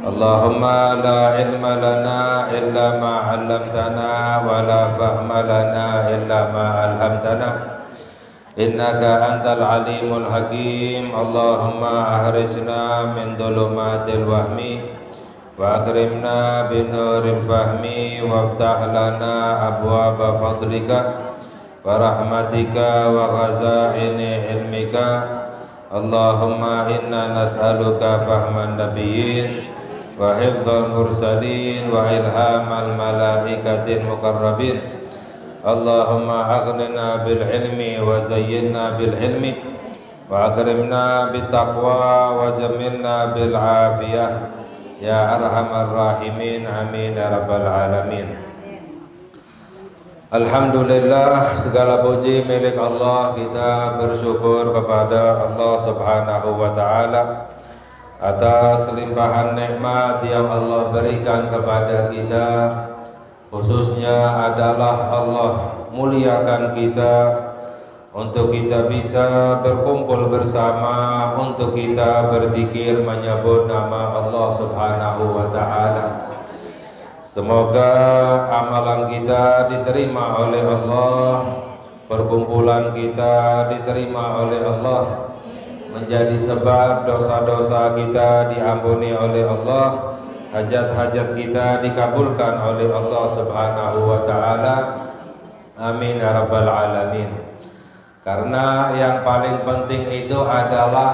Allahumma la ilma lana illa ma 'allamtana wa la fahma lana illa ma 'allamtana innaka antal alimul hakim. Allahumma ahrijna min dhulumatil wahmi wa akrimna binuril fahmi waftah lana abwaba fadlika wa rahmatika wa ghazaini ilmika. Allahumma inna nas'aluka fahman nabiyyin wa hifdzal mursalin wa ilhamal malaikatil muqarrabin. Allahumma aghnina bil ilmi wa zayyinna bil ilmi wa akrimna bit taqwa wa jamilna bil afiyah ya arhamar rahimin. Amin ya rabbal alamin. Alhamdulillah, segala puji milik Allah. Kita bersyukur kepada Allah Subhanahu wa ta'ala atas limpahan nikmat yang Allah berikan kepada kita. Khususnya adalah Allah muliakan kita untuk kita bisa berkumpul bersama, untuk kita berzikir menyebut nama Allah Subhanahu wa ta'ala. Semoga amalan kita diterima oleh Allah, perkumpulan kita diterima oleh Allah, menjadi sebab dosa-dosa kita diampuni oleh Allah, hajat-hajat kita dikabulkan oleh Allah Subhanahu wa ta'ala. Amin ya rabbal alamin. Karena yang paling penting itu adalah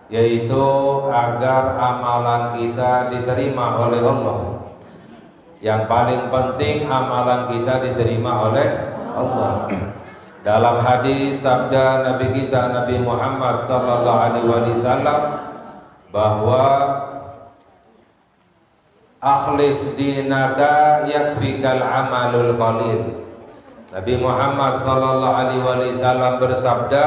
yaitu agar amalan kita diterima oleh Allah. Yang paling penting amalan kita diterima oleh Allah. Dalam hadis sabda Nabi kita Nabi Muhammad sallallahu alaihi wasallam bahwa akhlis dinaka yakfikal amalul qalil. Nabi Muhammad sallallahu alaihi wasallam bersabda,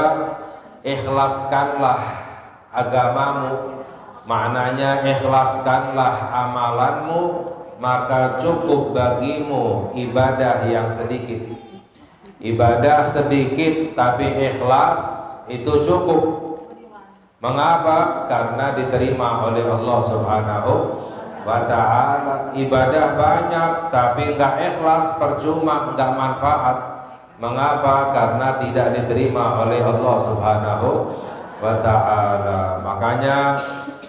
ikhlaskanlah agamamu, maknanya ikhlaskanlah amalanmu, maka cukup bagimu ibadah yang sedikit. Ibadah sedikit tapi ikhlas itu cukup. Mengapa? Karena diterima oleh Allah Subhanahu wa ta'ala. Ibadah banyak tapi enggak ikhlas, percuma, enggak manfaat. Mengapa? Karena tidak diterima oleh Allah Subhanahu wa ta'ala. Makanya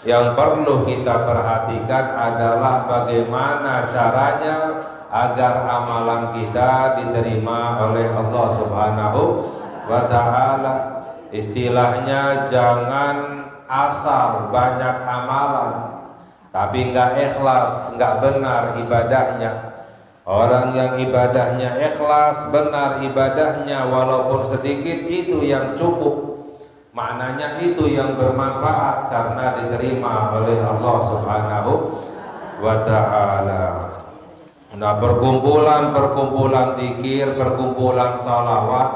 yang perlu kita perhatikan adalah bagaimana caranya agar amalan kita diterima oleh Allah Subhanahu wa ta'ala. Istilahnya jangan asal banyak amalan tapi enggak ikhlas, enggak benar ibadahnya. Orang yang ibadahnya ikhlas, benar ibadahnya walaupun sedikit, itu yang cukup. Maknanya itu yang bermanfaat karena diterima oleh Allah Subhanahu wa ta'ala. Nah, perkumpulan zikir, perkumpulan salawat,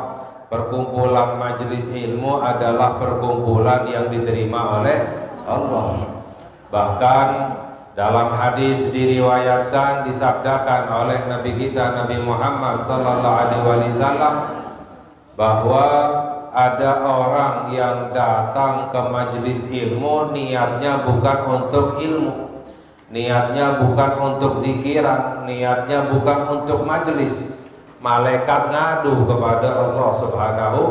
perkumpulan majelis ilmu adalah perkumpulan yang diterima oleh Allah. Bahkan dalam hadis diriwayatkan, disabdakan oleh Nabi kita Nabi Muhammad sallallahu alaihi wasallam bahwa ada orang yang datang ke majelis ilmu, niatnya bukan untuk ilmu, niatnya bukan untuk zikiran, niatnya bukan untuk majelis. Malaikat ngadu kepada Allah Subhanahu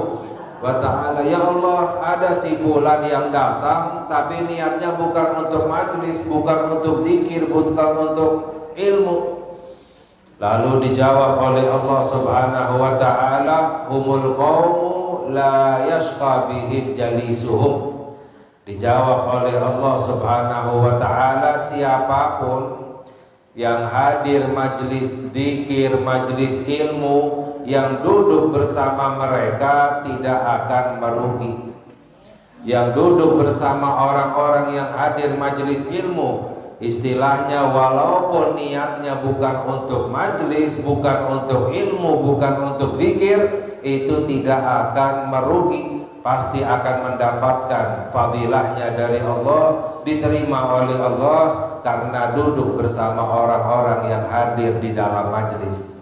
wa ta'ala, ya Allah, ada si fulan yang datang tapi niatnya bukan untuk majelis, bukan untuk zikir, bukan untuk ilmu. Lalu dijawab oleh Allah Subhanahu wa ta'ala, humul qaumu la yashqa bihim jalisuhum. Dijawab oleh Allah Subhanahu wa ta'ala, siapapun yang hadir majelis zikir, majelis ilmu, yang duduk bersama mereka tidak akan merugi. Yang duduk bersama orang-orang yang hadir majelis ilmu, istilahnya walaupun niatnya bukan untuk majelis, bukan untuk ilmu, bukan untuk zikir, itu tidak akan merugi, pasti akan mendapatkan fadilahnya dari Allah, diterima oleh Allah karena duduk bersama orang-orang yang hadir di dalam majelis.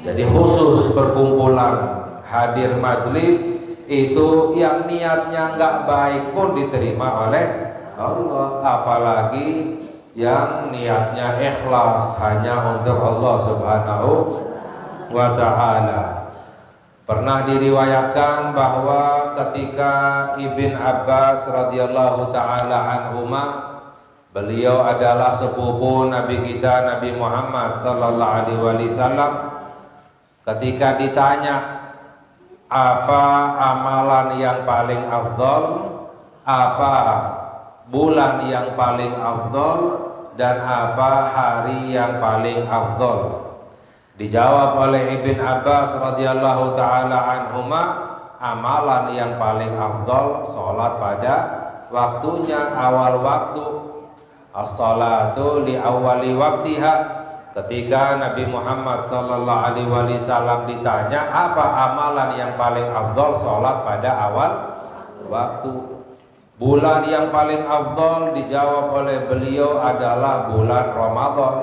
Jadi khusus perkumpulan hadir majelis itu yang niatnya nggak baik pun diterima oleh Allah, apalagi yang niatnya ikhlas hanya untuk Allah Subhanahu wa ta'ala. Pernah diriwayatkan bahwa ketika Ibn Abbas radhiyallahu ta'ala anhuma, beliau adalah sepupu Nabi kita Nabi Muhammad sallallahu alaihi wasallam, ketika ditanya apa amalan yang paling afdal, apa bulan yang paling afdal, dan apa hari yang paling afdal, dijawab oleh Ibn Abbas radhiyallahu ta'ala anhuma, amalan yang paling afdal sholat pada waktunya, awal waktu. As-salatu li awali waktiha. Ketika Nabi Muhammad sallallahu alaihi wasallam ditanya apa amalan yang paling afdal, sholat pada awal waktu. Bulan yang paling afdal dijawab oleh beliau adalah bulan Ramadan.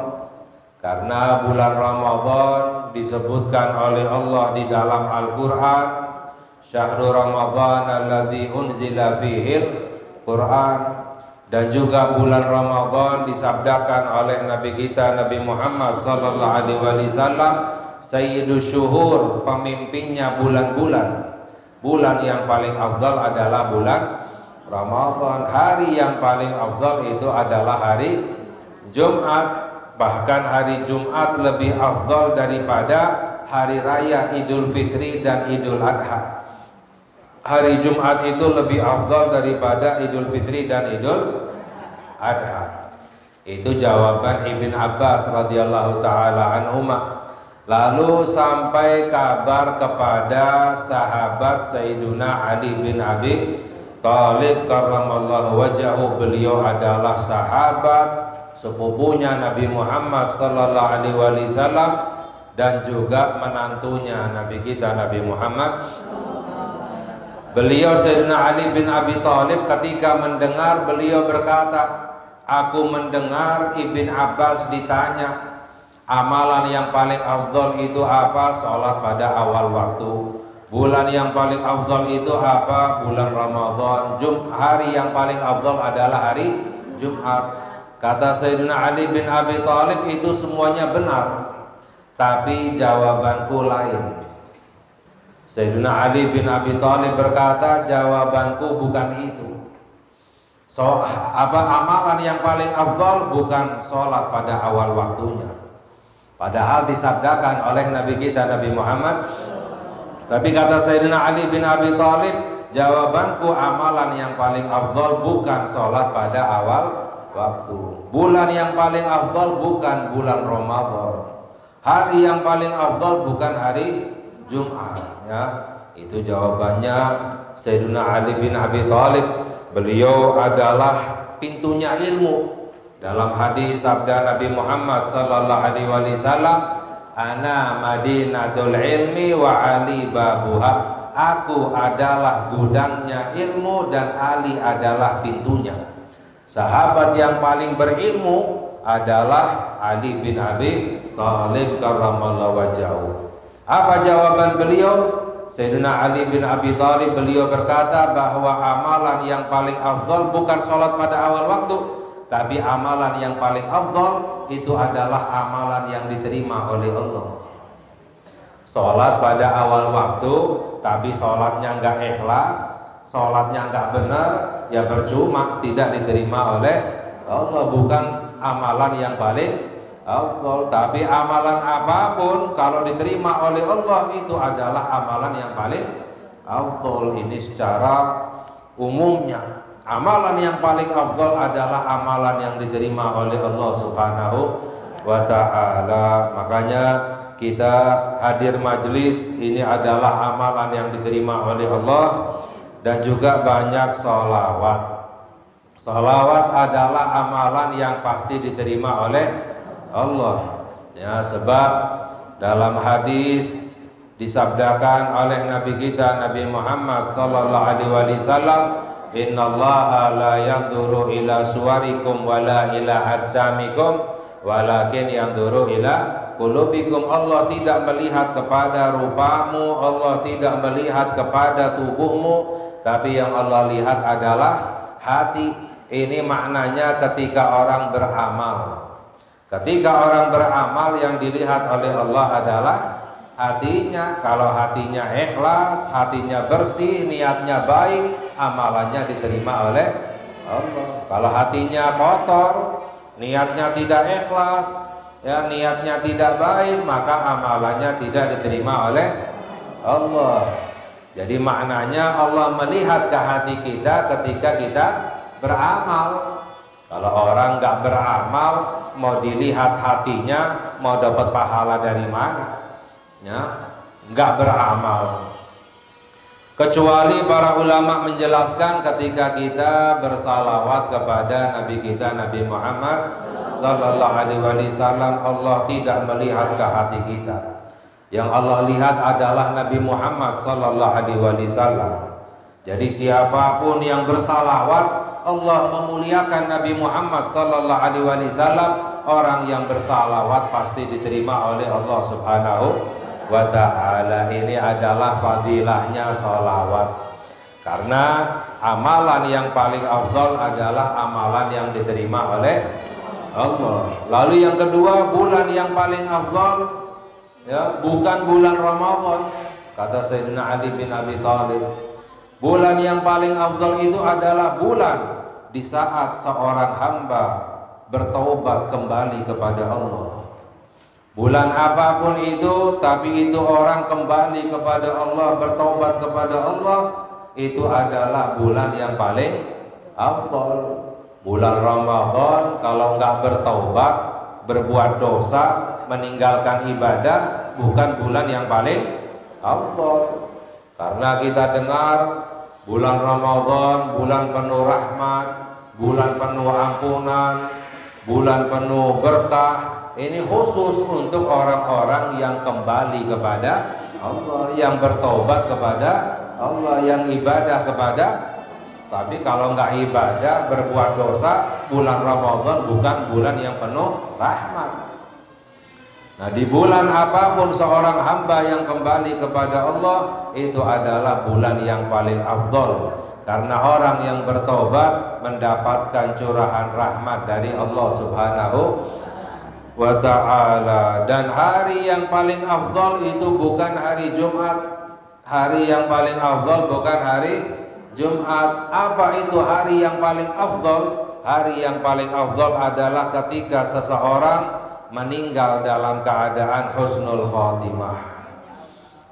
Karena bulan Ramadan disebutkan oleh Allah di dalam Al-Quran, Syahrul Ramadan alladzi unzila fihil Quran. Dan juga bulan Ramadan disabdakan oleh Nabi kita Nabi Muhammad sallallahu alaihi wasallam, Sayyidus Syuhur, pemimpinnya bulan-bulan. Bulan yang paling afdal adalah bulan Ramadan. Hari yang paling afdal itu adalah hari Jumat. Bahkan hari Jumat lebih afdal daripada hari raya Idul Fitri dan Idul Adha. Hari Jumat itu lebih afdal daripada Idul Fitri dan Idul Adha. Itu jawaban Ibn Abbas radhiyallahu ta'ala anhuma. Lalu sampai kabar kepada sahabat Sayyiduna Ali bin Abi Thalib karramallahu wajhahu. Beliau adalah sahabat sepupunya Nabi Muhammad sallallahu alaihi wasallam dan juga menantunya Nabi kita Nabi Muhammad. Beliau Sayyidina Ali bin Abi Thalib ketika mendengar, beliau berkata, aku mendengar Ibn Abbas ditanya amalan yang paling afdal itu apa, sholat pada awal waktu. Bulan yang paling afdal itu apa, bulan Ramadan. Hari yang paling afdal adalah hari Jumat. Kata Sayyidina Ali bin Abi Thalib, itu semuanya benar, tapi jawabanku lain. Sayyidina Ali bin Abi Thalib berkata, jawabanku bukan itu. Amalan yang paling afdal bukan sholat pada awal waktunya. Padahal disabdakan oleh Nabi kita Nabi Muhammad. Tapi kata Sayyidina Ali bin Abi Thalib, jawabanku amalan yang paling afdal bukan sholat pada awal waktu. Bulan yang paling afdal bukan bulan Ramadan. Hari yang paling afdal bukan hari Jumat, ya. Itu jawabannya Sayyidina Ali bin Abi Thalib. Beliau adalah pintunya ilmu. Dalam hadis sabda Nabi Muhammad sallallahu alaihi wasallam, ana madinatul ilmi wa ali babuha. Aku adalah gudangnya ilmu dan Ali adalah pintunya. Sahabat yang paling berilmu adalah Ali bin Abi Thalib karramallahu wajhahu. Apa jawaban beliau? Sayyidina Ali bin Abi Thalib, beliau berkata bahwa amalan yang paling afdal bukan sholat pada awal waktu, tapi amalan yang paling afdal itu adalah amalan yang diterima oleh Allah. Sholat pada awal waktu, tapi sholatnya nggak ikhlas, sholatnya nggak benar, ya percuma, tidak diterima oleh Allah. Bukan amalan yang paling afdal, tapi amalan apapun kalau diterima oleh Allah itu adalah amalan yang paling afdal. Ini secara umumnya. Amalan yang paling afdal adalah amalan yang diterima oleh Allah Subhanahu wa ta'ala. Makanya kita hadir majlis ini adalah amalan yang diterima oleh Allah. Dan juga banyak sholawat. Sholawat adalah amalan yang pasti diterima oleh Allah, ya, sebab dalam hadis disabdakan oleh Nabi kita Nabi Muhammad sallallahu alaihi wasallam, innallaha la yanzuru ila suwarikum wala ila ajsamikum walakin yanzuru ila qulubikum. Allah tidak melihat kepada rupamu, Allah tidak melihat kepada tubuhmu, tapi yang Allah lihat adalah hati. Ini maknanya ketika orang beramal. Ketika orang beramal yang dilihat oleh Allah adalah hatinya. Kalau hatinya ikhlas, hatinya bersih, niatnya baik, amalannya diterima oleh Allah. Kalau hatinya kotor, niatnya tidak ikhlas, ya niatnya tidak baik, maka amalannya tidak diterima oleh Allah. Jadi maknanya Allah melihat ke hati kita ketika kita beramal. Kalau orang nggak beramal, mau dilihat hatinya, mau dapat pahala dari mana? Ya, nggak beramal. Kecuali para ulama menjelaskan ketika kita bersalawat kepada Nabi kita Nabi Muhammad Sallallahu Alaihi Wasallam, Allah tidak melihat ke hati kita. Yang Allah lihat adalah Nabi Muhammad Sallallahu Alaihi Wasallam. Jadi siapapun yang bersalawat, Allah memuliakan Nabi Muhammad Sallallahu Alaihi Wasallam. Orang yang bersalawat pasti diterima oleh Allah Subhanahu wa ta'ala. Ini adalah fadilahnya salawat. Karena amalan yang paling afdal adalah amalan yang diterima oleh Allah. Lalu yang kedua, bulan yang paling afdal, ya, bukan bulan Ramadan. Kata Sayyidina Ali bin Abi Thalib, bulan yang paling afdal itu adalah bulan di saat seorang hamba bertaubat kembali kepada Allah. Bulan apapun itu, tapi itu orang kembali kepada Allah, bertaubat kepada Allah, itu adalah bulan yang paling afdal. Bulan Ramadan kalau nggak bertaubat, berbuat dosa, meninggalkan ibadah, bukan bulan yang paling afdal. Karena kita dengar bulan Ramadan, bulan penuh rahmat, bulan penuh ampunan, bulan penuh berkah. Ini khusus untuk orang-orang yang kembali kepada Allah, yang bertobat kepada Allah, yang ibadah kepada. Tapi kalau nggak ibadah, berbuat dosa, bulan Ramadan bukan bulan yang penuh rahmat. Nah, di bulan apapun seorang hamba yang kembali kepada Allah, itu adalah bulan yang paling afdal. Karena orang yang bertobat mendapatkan curahan rahmat dari Allah Subhanahu wa ta'ala. Dan hari yang paling afdal itu bukan hari Jumat. Hari yang paling afdal bukan hari Jumat. Apa itu hari yang paling afdal? Hari yang paling afdal adalah ketika seseorang meninggal dalam keadaan husnul khotimah.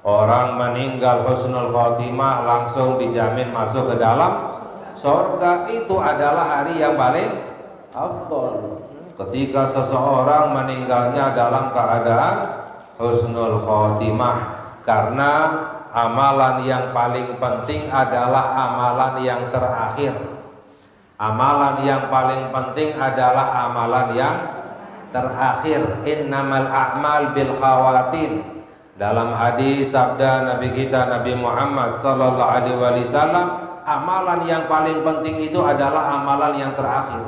Orang meninggal husnul khotimah langsung dijamin masuk ke dalam surga. Itu adalah hari yang paling afdal. Ketika seseorang meninggalnya dalam keadaan husnul khotimah. Karena amalan yang paling penting adalah amalan yang terakhir. Amalan yang paling penting adalah amalan yang terakhir. Innamal a'mal bil khawatim. Dalam hadis sabda Nabi kita Nabi Muhammad Sallallahu Alaihi Wasallam, amalan yang paling penting itu adalah amalan yang terakhir.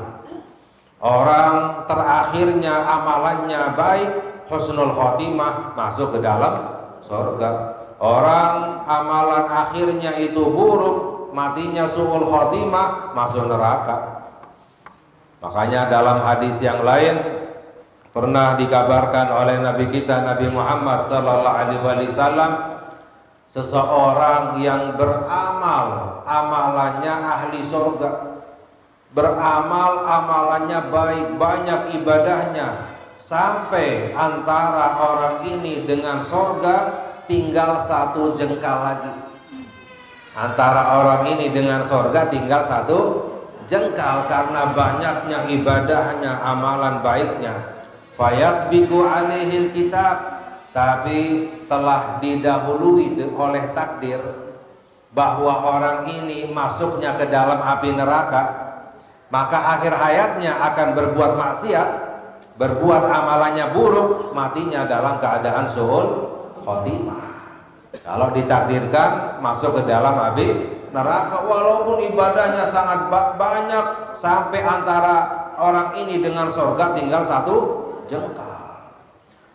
Orang terakhirnya amalannya baik, husnul khotimah, masuk ke dalam surga. Orang amalan akhirnya itu buruk, matinya su'ul khotimah, masuk neraka. Makanya dalam hadis yang lain pernah dikabarkan oleh Nabi kita Nabi Muhammad Sallallahu Alaihi Wasallam, seseorang yang beramal amalannya ahli surga, beramal amalannya baik, banyak ibadahnya, sampai antara orang ini dengan surga tinggal satu jengkal lagi. Antara orang ini dengan surga tinggal satu jengkal karena banyaknya ibadahnya, amalan baiknya. Fayasbiqu alaihil kitab, tapi telah didahului oleh takdir bahwa orang ini masuknya ke dalam api neraka, maka akhir hayatnya akan berbuat maksiat, berbuat amalannya buruk, matinya dalam keadaan su'ul khotimah. Kalau ditakdirkan masuk ke dalam api neraka, walaupun ibadahnya sangat banyak, sampai antara orang ini dengan surga tinggal satu jengkal.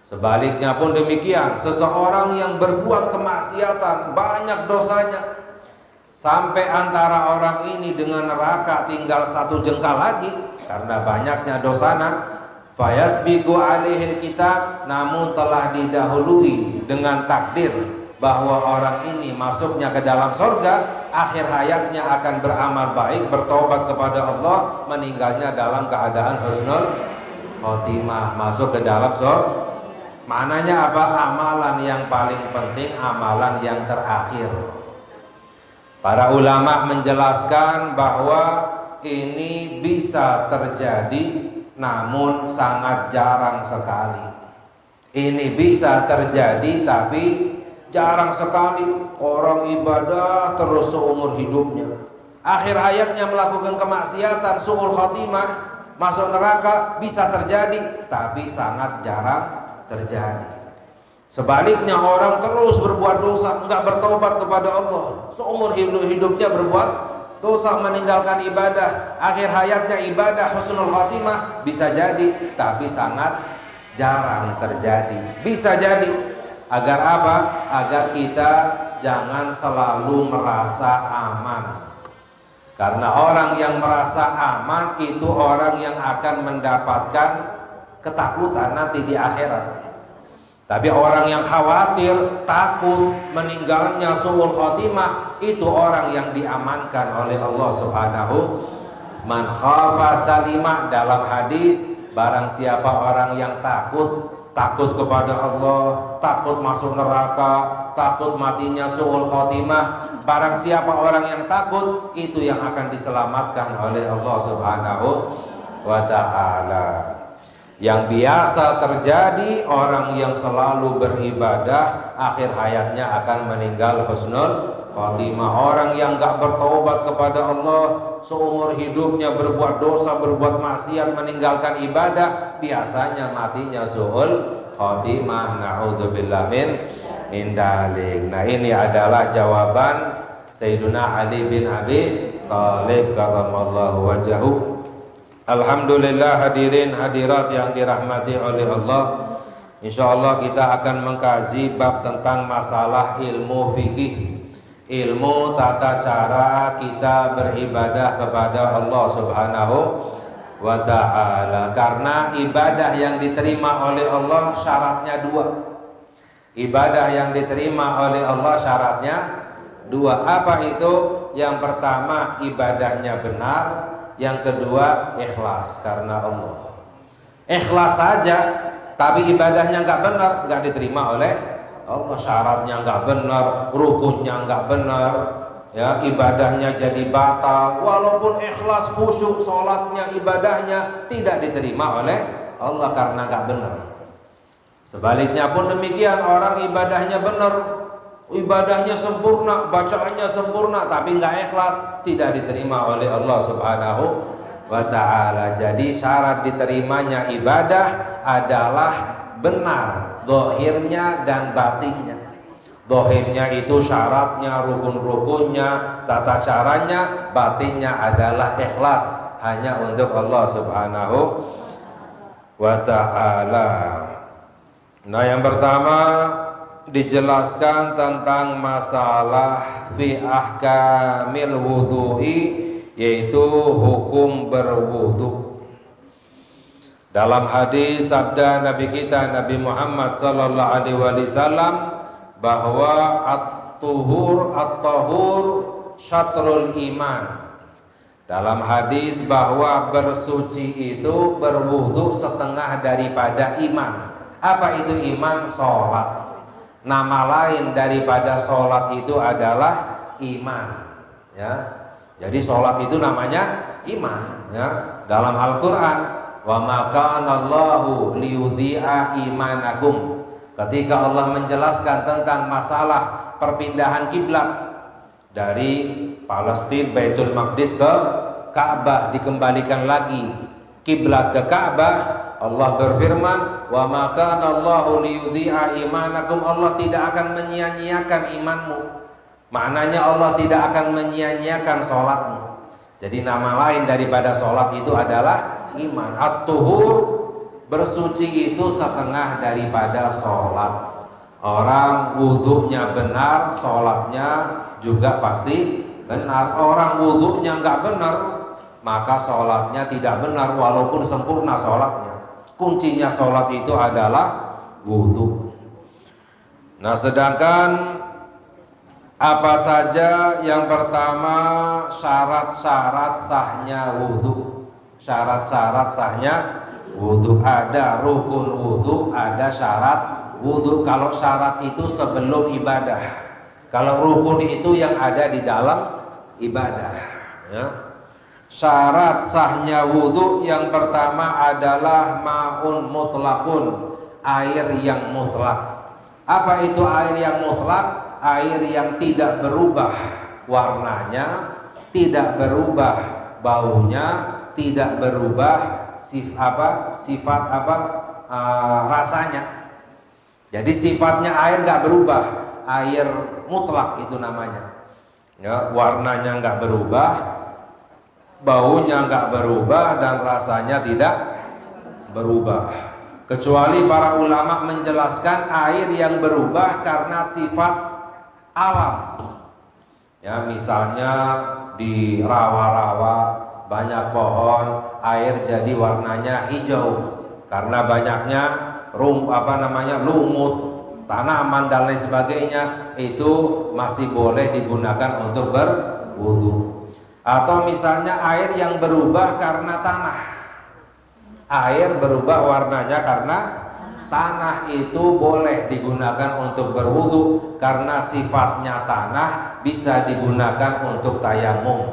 Sebaliknya pun demikian, seseorang yang berbuat kemaksiatan, banyak dosanya, sampai antara orang ini dengan neraka tinggal 1 jengkal lagi karena banyaknya dosana. Fayasbiqu alaihil kitab, namun telah didahului dengan takdir bahwa orang ini masuknya ke dalam surga, akhir hayatnya akan beramal baik, bertobat kepada Allah, meninggalnya dalam keadaan husnul khotimah, masuk ke dalam surga. Maknanya apa? Amalan yang paling penting, amalan yang terakhir. Para ulama menjelaskan bahwa ini bisa terjadi, namun sangat jarang sekali. Ini bisa terjadi tapi jarang sekali. Orang ibadah terus seumur hidupnya, akhir hayatnya melakukan kemaksiatan, su'ul khotimah, masuk neraka, bisa terjadi tapi sangat jarang terjadi. Sebaliknya orang terus berbuat dosa, enggak bertobat kepada Allah, seumur hidupnya berbuat dosa, meninggalkan ibadah, akhir hayatnya ibadah husnul khotimah, bisa jadi tapi sangat jarang terjadi. Bisa jadi. Agar apa? Agar kita jangan selalu merasa aman. Karena orang yang merasa aman itu orang yang akan mendapatkan ketakutan nanti di akhirat. Tapi orang yang khawatir, takut meninggalnya su'ul khotimah, itu orang yang diamankan oleh Allah Subhanahu. Man khafa salimah, dalam hadis, barang siapa orang yang takut kepada Allah, takut masuk neraka, takut matinya su'ul khotimah, barang siapa orang yang takut, itu yang akan diselamatkan oleh Allah Subhanahu wa ta'ala. Yang biasa terjadi, orang yang selalu beribadah akhir hayatnya akan meninggal husnul khotimah. Orang yang gak bertobat kepada Allah, seumur hidupnya berbuat dosa, berbuat maksiat, meninggalkan ibadah, biasanya matinya su'ul khotimah. Na'udzubillah min dalik. Nah, ini adalah jawaban Sayyiduna Ali bin Abi Thalib karramallahu wajhahu. Alhamdulillah, hadirin hadirat yang dirahmati oleh Allah. Insyaallah kita akan mengkaji bab tentang masalah ilmu fikih, ilmu tata cara kita beribadah kepada Allah Subhanahu wa ta'ala. Karena ibadah yang diterima oleh Allah syaratnya 2. Ibadah yang diterima oleh Allah syaratnya 2. Apa itu? Yang pertama, ibadahnya benar. Yang kedua, ikhlas karena Allah. Ikhlas saja tapi ibadahnya nggak benar, nggak diterima oleh Allah. Syaratnya nggak benar, rukunnya nggak benar, ya, ibadahnya jadi batal. Walaupun ikhlas, khusyuk, sholatnya, ibadahnya tidak diterima oleh Allah karena nggak benar. Sebaliknya pun demikian, orang ibadahnya benar, ibadahnya sempurna, bacaannya sempurna, tapi nggak ikhlas, tidak diterima oleh Allah Subhanahu wa ta'ala. Jadi syarat diterimanya ibadah adalah benar, zahirnya dan batinnya. Zahirnya itu syaratnya, rukun-rukunnya, tata caranya. Batinnya adalah ikhlas, hanya untuk Allah Subhanahu wa ta'ala. Nah, yang pertama dijelaskan tentang masalah fi ahkamil wudhu'i, yaitu hukum berwudhu. Dalam hadis sabda Nabi kita Nabi Muhammad sallallahu alaihi wasallam bahwa at-tahur syatrul iman. Dalam hadis bahwa bersuci itu, berwudhu setengah daripada iman. Apa itu iman? Sholat. Nama lain daripada sholat itu adalah iman, ya. Jadi sholat itu namanya iman, ya. Dalam Al-Quran, wa ma kana Allahu liyudhi'a imanakum. Ketika Allah menjelaskan tentang masalah perpindahan kiblat dari Palestina Baitul Maqdis ke Ka'bah, dikembalikan lagi kiblat ke Ka'bah, Allah berfirman, wa ma kana Allahu liyudhi'a imanakum. Allah tidak akan menyia-nyiakan imanmu. Maknanya Allah tidak akan menyia-nyiakan sholatmu. Jadi nama lain daripada sholat itu adalah iman. At-tuhur, bersuci itu setengah daripada sholat. Orang wudhunya benar, sholatnya juga pasti benar. Orang wudhunya nggak benar, maka sholatnya tidak benar walaupun sempurna sholatnya. Kuncinya sholat itu adalah wudhu. Nah, sedangkan apa saja yang pertama syarat-syarat sahnya wudhu? Syarat-syarat sahnya wudhu, ada rukun wudhu, ada syarat wudhu. Kalau syarat itu sebelum ibadah, kalau rukun itu yang ada di dalam ibadah, ya. Syarat sahnya wudhu yang pertama adalah ma'un mutlakun, air yang mutlak. Apa itu air yang mutlak? Air yang tidak berubah warnanya, tidak berubah baunya, tidak berubah sifat rasanya. Jadi sifatnya air nggak berubah, air mutlak itu namanya. Ya, warnanya nggak berubah, baunya nggak berubah, dan rasanya tidak berubah. Kecuali para ulama menjelaskan air yang berubah karena sifat alam. Ya, misalnya di rawa-rawa banyak pohon, air jadi warnanya hijau karena banyaknya lumut, tanaman dan lain sebagainya. Itu masih boleh digunakan untuk berwudu. Atau misalnya air yang berubah karena tanah. Air berubah warnanya karena tanah, itu boleh digunakan untuk berwudu karena sifatnya tanah bisa digunakan untuk tayamum.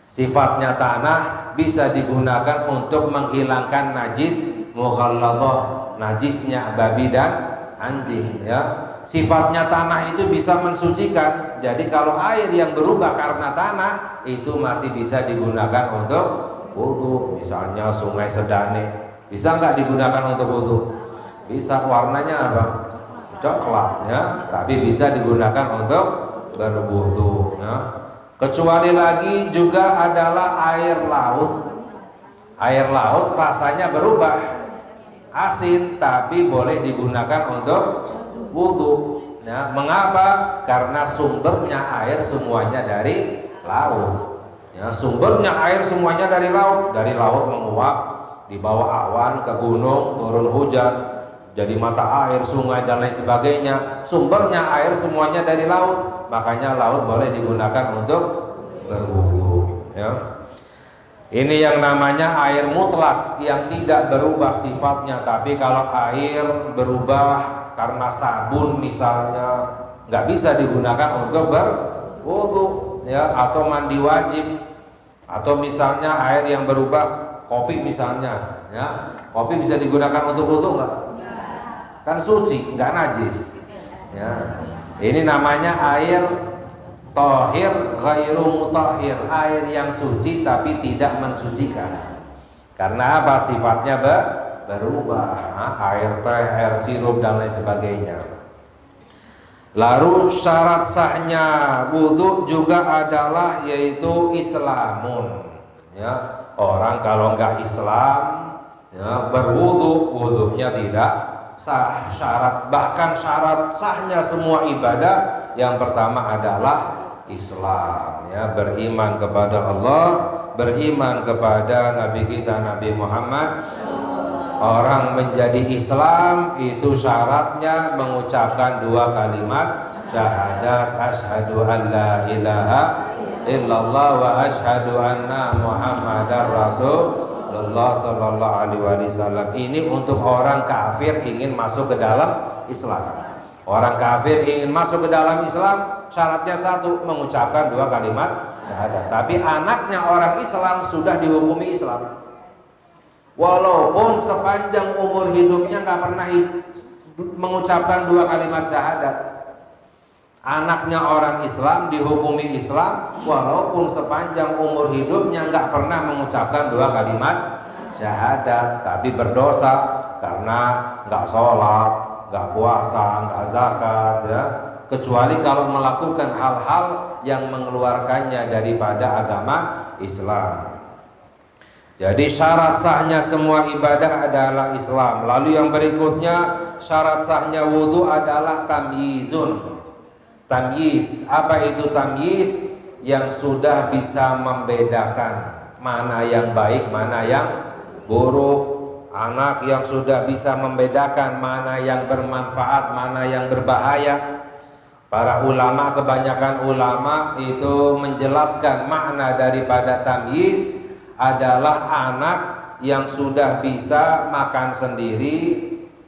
Sifatnya tanah bisa digunakan untuk menghilangkan najis mughalladhah, najisnya babi dan anjing, ya. Sifatnya tanah itu bisa mensucikan. Jadi kalau air yang berubah karena tanah itu masih bisa digunakan untuk wudu. Misalnya sungai Sedane, bisa nggak digunakan untuk wudu? Bisa. Warnanya apa? Coklat, ya, tapi bisa digunakan untuk berwudu, ya. Kecuali lagi juga adalah air laut. Air laut rasanya berubah, asin, tapi boleh digunakan untuk wudu, ya. Mengapa? Karena sumbernya air semuanya dari laut. Ya, sumbernya air semuanya dari laut. Dari laut menguap, dibawa awan ke gunung, turun hujan, jadi mata air, sungai dan lain sebagainya. Sumbernya air semuanya dari laut, makanya laut boleh digunakan untuk berwudu, ya. Ini yang namanya air mutlak yang tidak berubah sifatnya. Tapi kalau air berubah karena sabun misalnya, nggak bisa digunakan untuk berwudu, ya, atau mandi wajib. Atau misalnya air yang berubah, kopi misalnya, ya, kopi bisa digunakan untuk wudu nggak? Kan suci, nggak najis, ya. Ini namanya air tohir ghairu mutahhir, air yang suci tapi tidak mensucikan. Karena apa? Sifatnya berubah, air teh, air sirup dan lain sebagainya. Lalu syarat sahnya wudu juga adalah yaitu islamun, ya. Orang kalau nggak Islam, ya, berwudu, wudunya tidak sah. Bahkan syarat sahnya semua ibadah yang pertama adalah Islam, ya, beriman kepada Allah, beriman kepada Nabi kita Nabi Muhammad. Orang menjadi Islam itu syaratnya mengucapkan dua kalimat syahadat, asyhadu an la ilaha illallah wa asyhadu anna muhammadar rasulullah sallallahu alaihi wasallam. Ini untuk orang kafir ingin masuk ke dalam Islam. Orang kafir ingin masuk ke dalam Islam, syaratnya satu, mengucapkan dua kalimat syahadat. Tapi anaknya orang Islam sudah dihukumi Islam, walaupun sepanjang umur hidupnya nggak pernah mengucapkan dua kalimat syahadat. Anaknya orang Islam dihukumi Islam, walaupun sepanjang umur hidupnya nggak pernah mengucapkan dua kalimat syahadat, tapi berdosa karena nggak sholat, nggak puasa, nggak zakat, ya. Kecuali kalau melakukan hal-hal yang mengeluarkannya daripada agama Islam. Jadi syarat sahnya semua ibadah adalah Islam. Lalu yang berikutnya, syarat sahnya wudu adalah tamyizun. Tamyiz. Apa itu tamyiz? yang sudah bisa membedakan mana yang baik, mana yang buruk. Anak yang sudah bisa membedakan mana yang bermanfaat, mana yang berbahaya. Para ulama, kebanyakan ulama itu menjelaskan makna daripada tamyiz adalah anak yang sudah bisa makan sendiri,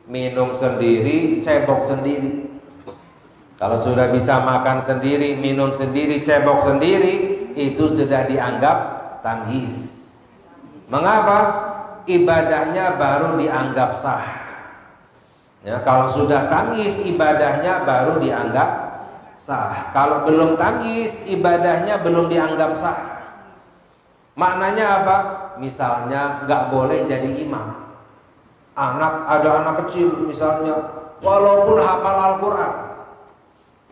minum sendiri, cebok sendiri. Kalau sudah bisa makan sendiri, minum sendiri, cebok sendiri, itu sudah dianggap tamyiz. Mengapa? Ibadahnya baru dianggap sah. Ya, kalau sudah tamyiz, ibadahnya baru dianggap sah. Kalau belum tamyiz, ibadahnya belum dianggap sah. Maknanya apa? Misalnya nggak boleh jadi imam. Ada anak kecil misalnya, walaupun hafal Al-Quran,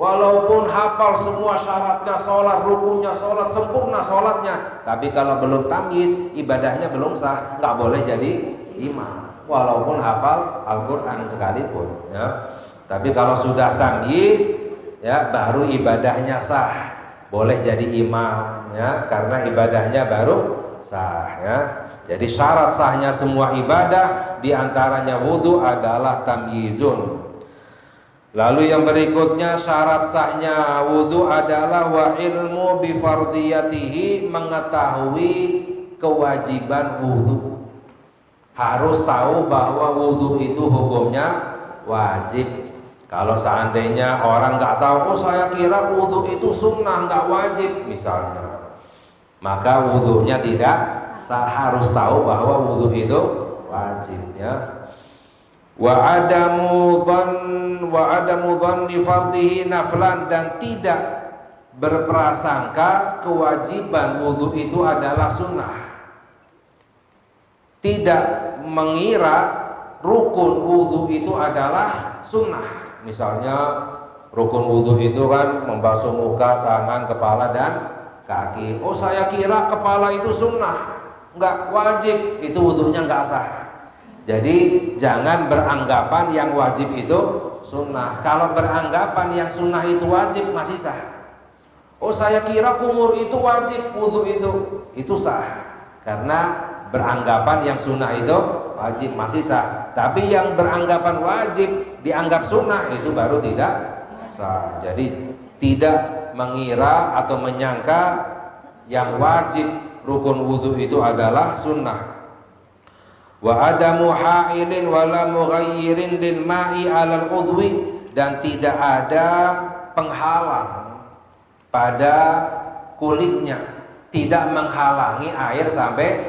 walaupun hafal semua syaratnya sholat, rukunnya sholat, sempurna sholatnya, tapi kalau belum tamyiz, ibadahnya belum sah, nggak boleh jadi imam. Walaupun hafal Al-Quran sekalipun, ya. Tapi kalau sudah tamyiz, ya, baru ibadahnya sah, boleh jadi imam, ya, karena ibadahnya baru sah, ya. Jadi syarat sahnya semua ibadah, diantaranya wudhu adalah tamyizun. Lalu yang berikutnya syarat sahnya wudhu adalah wa ilmu bifardiyatihi, mengetahui kewajiban wudhu. Harus tahu bahwa wudhu itu hukumnya wajib. Kalau seandainya orang nggak tahu, oh saya kira wudhu itu sunnah nggak wajib misalnya, maka wudhunya tidak sah. Harus tahu bahwa wudhu itu wajib, ya. Wa adamu dhanni fardhihi naflan, dan tidak berprasangka kewajiban wudhu itu adalah sunnah. Tidak mengira rukun wudhu itu adalah sunnah. Misalnya rukun wudhu itu kan membasuh muka, tangan, kepala, dan kaki. Oh saya kira kepala itu sunnah, nggak wajib, itu wudhunya nggak sah. Jadi jangan beranggapan yang wajib itu sunnah. Kalau beranggapan yang sunnah itu wajib, masih sah. Oh saya kira kumur itu wajib, wudhu itu sah. Karena beranggapan yang sunnah itu wajib, masih sah. Tapi yang beranggapan wajib dianggap sunnah, itu baru tidak sah. Jadi tidak mengira atau menyangka yang wajib rukun wudhu itu adalah sunnah. Wa adamu ha'ilin wala mughayyirin lil ma'i 'alal udwi, dan tidak ada penghalang pada kulitnya, tidak menghalangi air sampai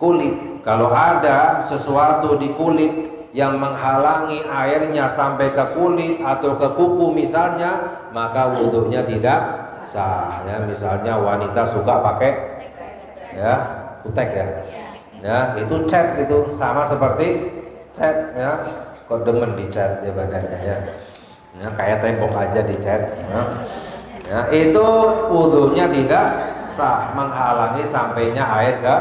kulit. Kalau ada sesuatu di kulit yang menghalangi airnya sampai ke kulit atau ke kuku misalnya, maka wudhunya tidak sah, ya. Misalnya wanita suka pakai, ya, kutek, ya. Ya, itu cat, itu sama seperti cat, ya. Kok demen dicat ya badannya, ya. Ya, kayak tembok aja dicat, ya. Ya, itu wudhunya tidak sah, menghalangi sampainya air ke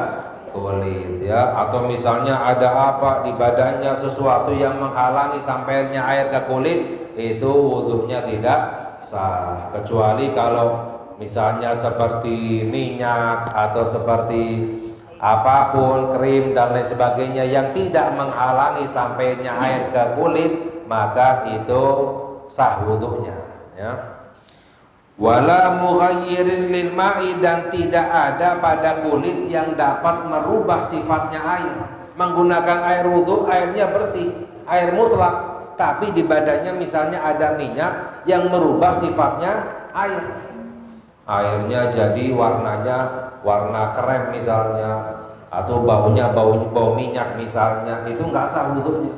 kulit, ya. Atau misalnya ada apa di badannya, sesuatu yang menghalangi sampainya air ke kulit, itu wudhunya tidak sah. Kecuali kalau misalnya seperti minyak atau seperti apapun, krim dan lain sebagainya yang tidak menghalangi sampainya air ke kulit, maka itu sah wudhunya, ya. Wala mughayyirin lil ma'i, dan tidak ada pada kulit yang dapat merubah sifatnya air. Menggunakan air wudhu, airnya bersih, air mutlak, tapi di badannya misalnya ada minyak yang merubah sifatnya air. Airnya jadi warnanya warna krem misalnya, atau baunya bau minyak misalnya, itu nggak sah wudhunya.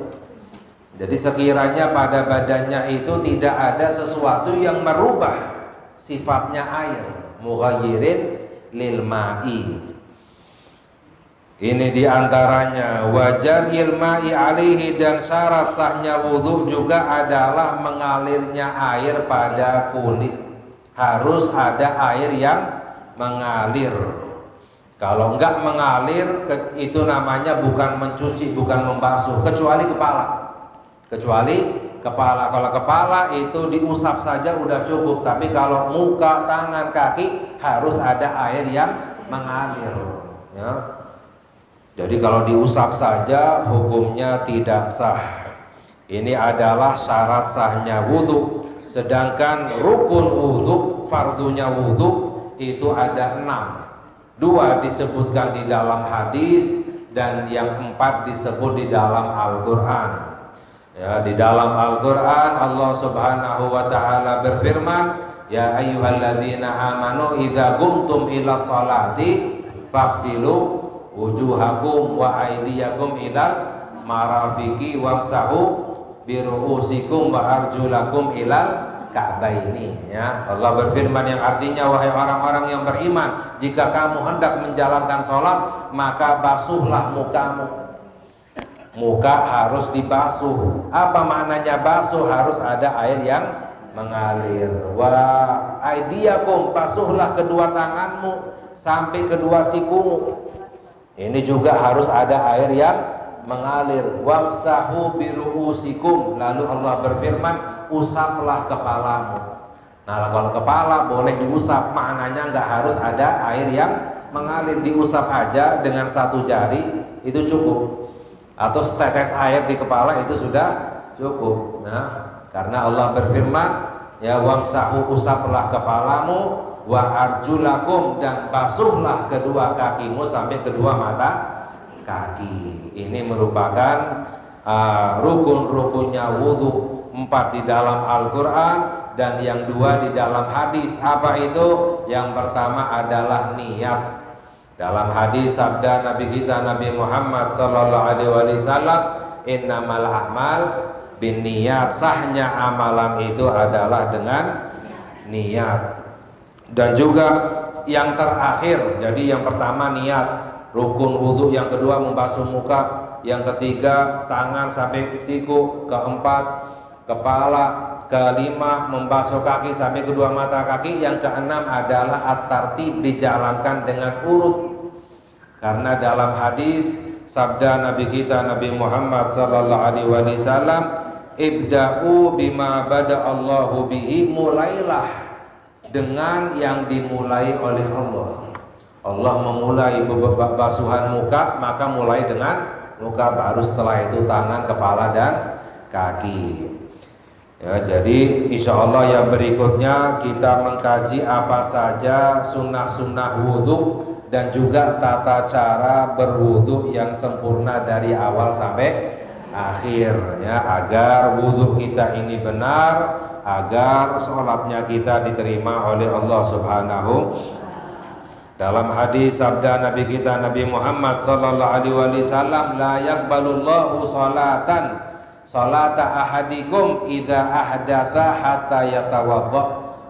Jadi sekiranya pada badannya itu tidak ada sesuatu yang merubah sifatnya air, mughayyirin lil ma'i. Ini diantaranya wajar ilma'i alaihi, dan syarat sahnya wudhu juga adalah mengalirnya air pada kulit. Harus ada air yang mengalir. Kalau enggak mengalir, itu namanya bukan mencuci, bukan membasuh, kecuali kepala. Kecuali kepala. Kalau kepala itu diusap saja udah cukup, tapi kalau muka, tangan, kaki harus ada air yang mengalir, ya. Jadi kalau diusap saja hukumnya tidak sah. Ini adalah syarat sahnya wudhu. Sedangkan rukun wudhu, fardunya wudhu itu ada 6. 2 disebutkan di dalam hadis dan yang 4 disebut di dalam Al-Quran. Ya, di dalam Al-Quran Allah Subhanahu wa ta'ala berfirman, ya ayyuhalladzina amanu idza qumtum ila sholati faghsilu wujuhakum wa aydiyakum ilal marafiqi wamsahu biru'usikum wa arjulakum ilal ka'baini. Ya, Allah berfirman yang artinya, wahai orang-orang yang beriman, jika kamu hendak menjalankan sholat maka basuhlah mukamu. Muka harus dibasuh. Apa maknanya basuh? Harus ada air yang mengalir. Wa aidiyakum, basuhlah kedua tanganmu sampai kedua sikumu. Ini juga harus ada air yang mengalir. Wamsahu biru'usikum, lalu Allah berfirman, usaplah kepalamu. Nah, kalau kepala boleh diusap, maknanya nggak harus ada air yang mengalir, diusap aja dengan 1 jari itu cukup. Atau setetes air di kepala itu sudah cukup. Nah, karena Allah berfirman, ya wamsahu, usaplah kepalamu, wa arjulakum, dan basuhlah kedua kakimu sampai kedua mata kaki. Ini merupakan rukun-rukunnya wudhu. 4 di dalam Al-Quran dan yang 2 di dalam hadis. Apa itu? Yang pertama adalah niat. Dalam hadis sabda Nabi kita Nabi Muhammad sallallahu alaihi wasallam, innamal a'mal binniyat, sahnya amalan itu adalah dengan niat. Dan juga yang terakhir, jadi yang pertama niat, rukun wudhu, yang kedua membasuh muka, yang ketiga tangan sampai siku, keempat kepala, kelima membasuh kaki sampai kedua mata kaki, yang keenam adalah at-tartib, dijalankan dengan urut. Karena dalam hadis sabda Nabi kita Nabi Muhammad sallallahu alaihi wasallam, ibda'u bima bada'allahu bihi, mulailah dengan yang dimulai oleh Allah. Allah memulai basuhan muka, maka mulai dengan muka, baru setelah itu tangan, kepala dan kaki. Ya, jadi insya Allah yang berikutnya kita mengkaji apa saja sunnah-sunnah wudhu dan juga tata cara berwudhu yang sempurna dari awal sampai akhir, ya, agar wudhu kita ini benar, agar sholatnya kita diterima oleh Allah Subhanahu. Dalam hadis sabda Nabi kita Nabi Muhammad sallallahu alaihi wasallam, la yaqbalullahu sholatan salata ahadikum idza ahdatsa hatta yatawadda.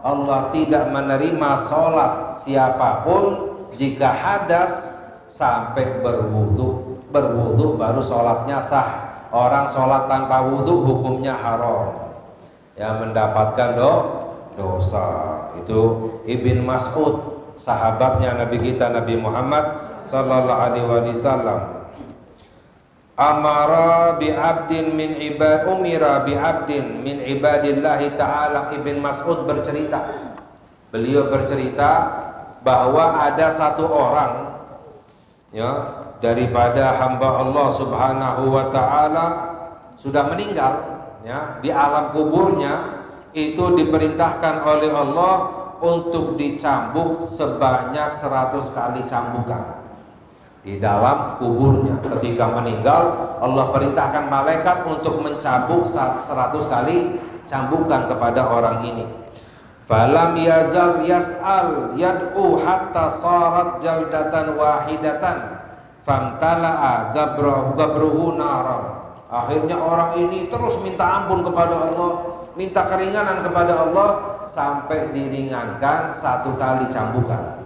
Allah tidak menerima salat siapapun jika hadas sampai berwudu. Berwudu baru salatnya sah. Orang salat tanpa wudu hukumnya haram, ya, mendapatkan dosa. Itu Ibn Mas'ud, sahabatnya Nabi kita Nabi Muhammad sallallahu alaihi wasallam, amara bi abdin min ibad umira bi abdin min ibadillahi ta'ala. Ibn Mas'ud bercerita, beliau bercerita bahwa ada satu orang, ya, daripada hamba Allah Subhanahu wa ta'ala sudah meninggal, ya, di alam kuburnya itu diperintahkan oleh Allah untuk dicambuk sebanyak 100 kali cambukan di dalam kuburnya. Ketika meninggal, Allah perintahkan malaikat untuk mencambuk 100 kali cambukan kepada orang ini. Falam yazal yas'al yad'u hatta sarat jaldatan wahidatan famtala'a gabruhu naran. Akhirnya orang ini terus minta ampun kepada Allah, minta keringanan kepada Allah, sampai diringankan 1 kali cambukan.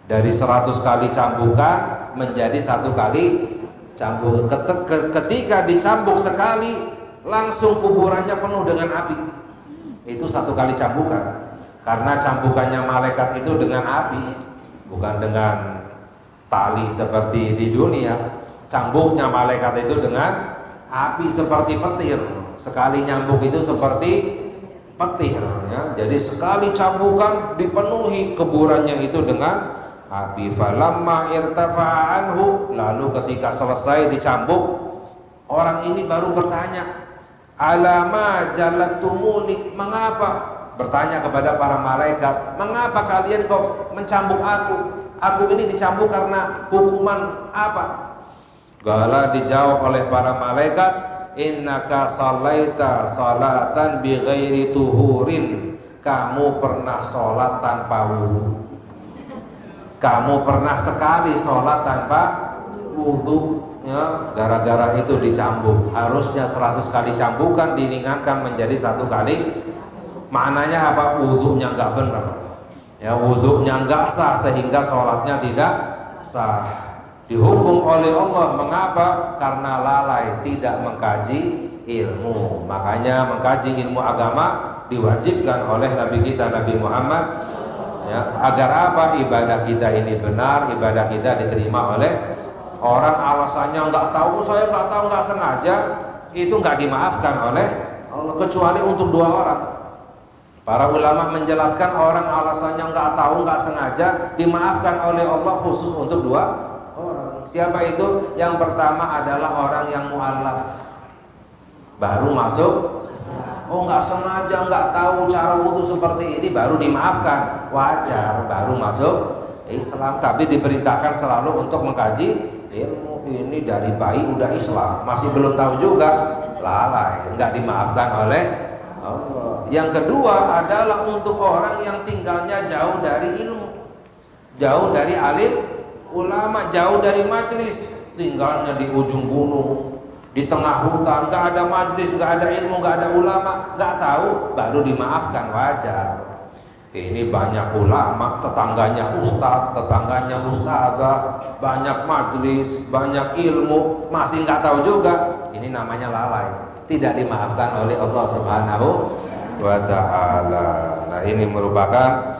Dari 100 kali cambukan menjadi 1 kali cambuk. Ketika dicambuk sekali, langsung kuburannya penuh dengan api. Itu 1 kali cambukan. Karena cambukannya malaikat itu dengan api, bukan dengan tali seperti di dunia. Cambuknya malaikat itu dengan api seperti petir. Sekali nyambuk itu seperti petir ya. Jadi sekali cambukan dipenuhi kuburannya itu dengan api. Falamma irtafa'a anhu, lalu ketika selesai dicambuk, orang ini baru bertanya, alama jalatumuni, mengapa? Bertanya kepada para malaikat, mengapa kalian kok mencambuk aku? Aku ini dicambuk karena hukuman apa? Gala dijawab oleh para malaikat, innaka salaita salatan bi ghairi tuhurin. Kamu pernah sholat tanpa wudu. Kamu pernah sekali sholat tanpa wudu ya, gara-gara itu dicambuk. Harusnya 100 kali cambukan diringankan menjadi 1 kali. Maknanya apa? Wudunya nggak benar ya, wudunya nggak sah sehingga sholatnya tidak sah. Dihukum oleh Allah. Mengapa? Karena lalai, tidak mengkaji ilmu. Makanya mengkaji ilmu agama diwajibkan oleh Nabi kita Nabi Muhammad ya, agar apa? Ibadah kita ini benar, ibadah kita diterima oleh orang. Alasannya nggak tahu, saya nggak tahu, nggak sengaja, itu nggak dimaafkan oleh Allah kecuali untuk 2 orang. Para ulama menjelaskan orang alasannya nggak tahu, nggak sengaja, dimaafkan oleh Allah khusus untuk 2 orang. Siapa itu? Yang pertama adalah orang yang mu'allaf, baru masuk. Oh nggak sengaja, nggak tahu cara wudu seperti ini, baru dimaafkan, wajar, baru masuk Islam. Tapi diperintahkan selalu untuk mengkaji ilmu. Ini dari bayi udah Islam, masih belum tahu juga, lalai, nggak dimaafkan oleh Allah. Yang kedua adalah untuk orang yang tinggalnya jauh dari ilmu, jauh dari alim ulama, jauh dari majlis, tinggalnya di ujung gunung, di tengah hutan, nggak ada majlis, nggak ada ilmu, nggak ada ulama, nggak tahu, baru dimaafkan, wajar. Ini banyak ulama, tetangganya ustadz, tetangganya ustadzah, banyak majlis, banyak ilmu, masih nggak tahu juga. Ini namanya lalai, tidak dimaafkan oleh Allah Subhanahu wa ta'ala. Nah, ini merupakan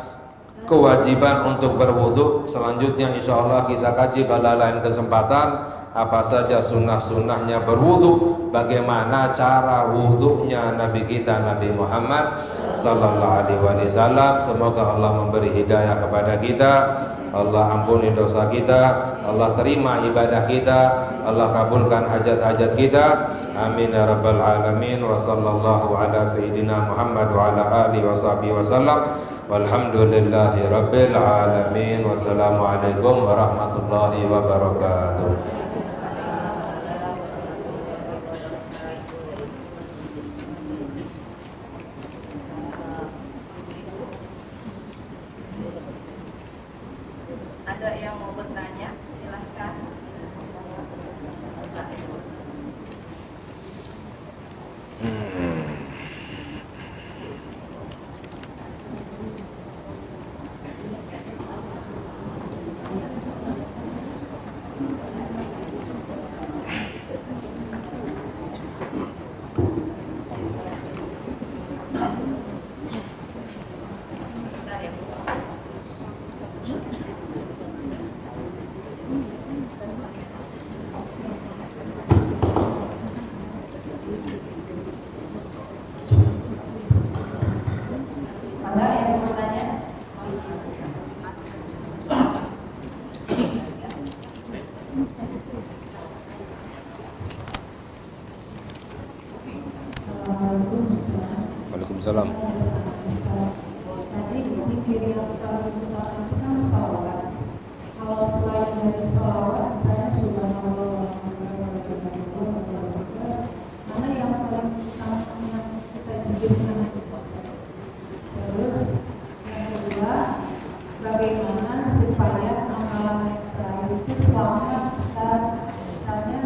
kewajiban untuk berwudu. Selanjutnya insya Allah kita kaji pada lain kesempatan apa saja sunnah-sunnahnya berwudu, bagaimana cara wudunya Nabi kita Nabi Muhammad sallallahu alaihi wasallam. Semoga Allah memberi hidayah kepada kita, Allah ampuni dosa kita, Allah terima ibadah kita, Allah kabulkan hajat-hajat kita, amin ya rabbal alamin. Wa sallallahu ala sayyidina Muhammad wa ala alihi wa sahbihi wasallam, walhamdulillahi rabbil alamin. Wassalamualaikum warahmatullahi wabarakatuh. Ada yang mau bertanya? Silahkan. Waalaikumsalam. Tadi zikir yang kita gunakan itu kan sholawat. Kalau selain dari sholawat, misalnya subhanallah, mana yang paling utama yang kita zikirkan itu? Terus yang kedua, bagaimana supaya amalan kita itu selamat? Ustaz, misalnya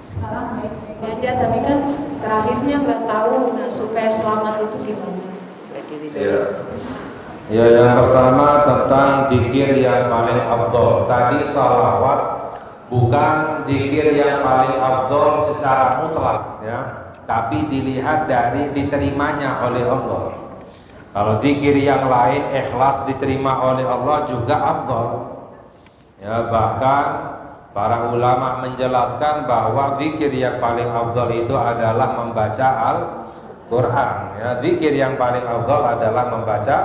sekarang baik-baik aja, tapi kan terakhirnya nggak tahu. Nah, supaya selamat itu gimana? Ya, yang pertama tentang zikir yang paling afdol. Tadi salawat bukan zikir yang paling afdol secara mutlak ya, tapi dilihat dari diterimanya oleh Allah. Kalau zikir yang lain ikhlas diterima oleh Allah juga afdol. Ya, bahkan Para ulama menjelaskan bahwa zikir yang paling afdal itu adalah membaca Al-Quran. Ya, zikir yang paling afdal adalah membaca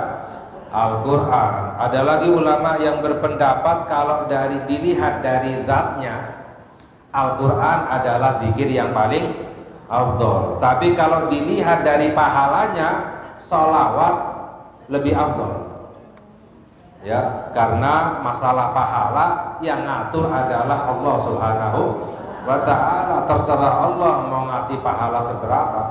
Al-Quran. Ada lagi ulama yang berpendapat kalau dilihat dari zatnya, Al-Quran adalah zikir yang paling afdal. Tapi kalau dilihat dari pahalanya, sholawat lebih afdal. Ya, karena masalah pahala yang ngatur adalah Allah Subhanahu wa ta'ala. Terserah Allah mau ngasih pahala seberapa.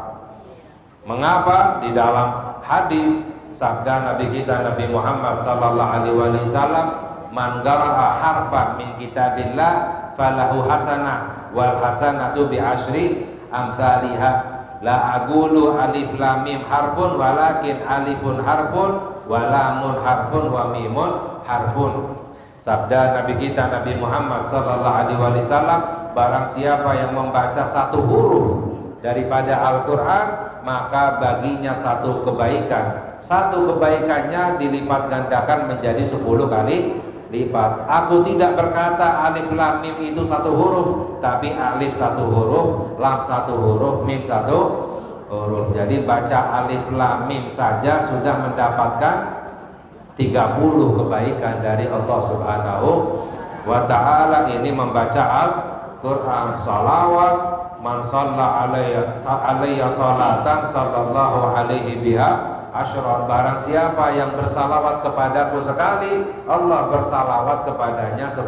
Mengapa? Di dalam hadis sabda Nabi kita Nabi Muhammad sallallahu alaihi wasallam, man qara'a harfan min kitabillah falahu hasanah wal hasanatu bi asyri amsalihha. La aqulu alif lam mim harfun walakin alifun harfun wa lamun harfun wa mimun harfun. Sabda Nabi kita Nabi Muhammad sallallahu alaihi wasallam, barang siapa yang membaca satu huruf daripada Al-Quran, maka baginya satu kebaikan. Satu kebaikannya dilipat gandakan menjadi 10 kali lipat. Aku tidak berkata alif lam mim itu satu huruf, tapi alif satu huruf, lam satu huruf, mim satu huruf. Jadi baca alif lam mim saja sudah mendapatkan 30 kebaikan dari Allah Subhanahu wa ta'ala. Ini membaca Al-Quran. Salawat, man shalla alayya salatan sallallahu alaihi biha asyra. Barang siapa yang bersalawat kepadaku sekali, Allah bersalawat kepadanya 10.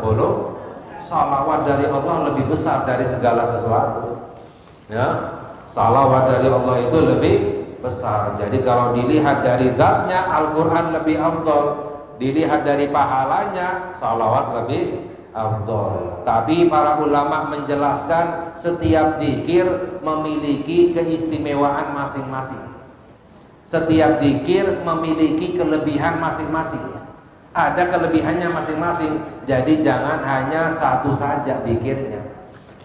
Salawat dari Allah lebih besar dari segala sesuatu. Ya, salawat dari Allah itu lebih besar. Jadi kalau dilihat dari zatnya, Al-Quran lebih afdal. Dilihat dari pahalanya, salawat lebih afdal. Tapi para ulama menjelaskan setiap zikir memiliki keistimewaan masing-masing. Setiap zikir memiliki kelebihan masing-masing. Ada kelebihannya masing-masing. Jadi jangan hanya satu saja zikirnya.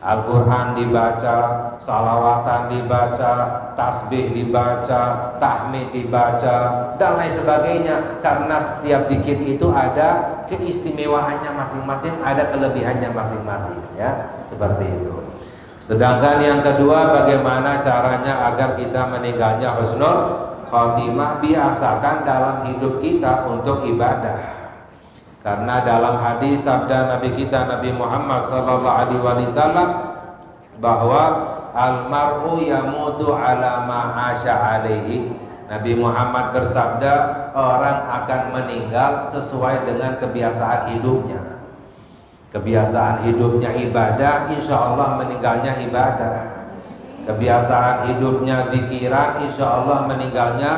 Al-Quran dibaca, salawatan dibaca, tasbih dibaca, tahmid dibaca, dan lain sebagainya. Karena setiap zikir itu ada keistimewaannya masing-masing, ada kelebihannya masing-masing. Ya, seperti itu. Sedangkan yang kedua, bagaimana caranya agar kita meninggalnya husnul khotimah? Biasakan dalam hidup kita untuk ibadah. Karena dalam hadis sabda Nabi kita Nabi Muhammad sallallahu alaihi wasallam bahwa al-mar'u yamutu ala ma 'asha alaihi. Nabi Muhammad bersabda, orang akan meninggal sesuai dengan kebiasaan hidupnya. Kebiasaan hidupnya ibadah, insya Allah meninggalnya ibadah. Kebiasaan hidupnya zikiran, insya Allah meninggalnya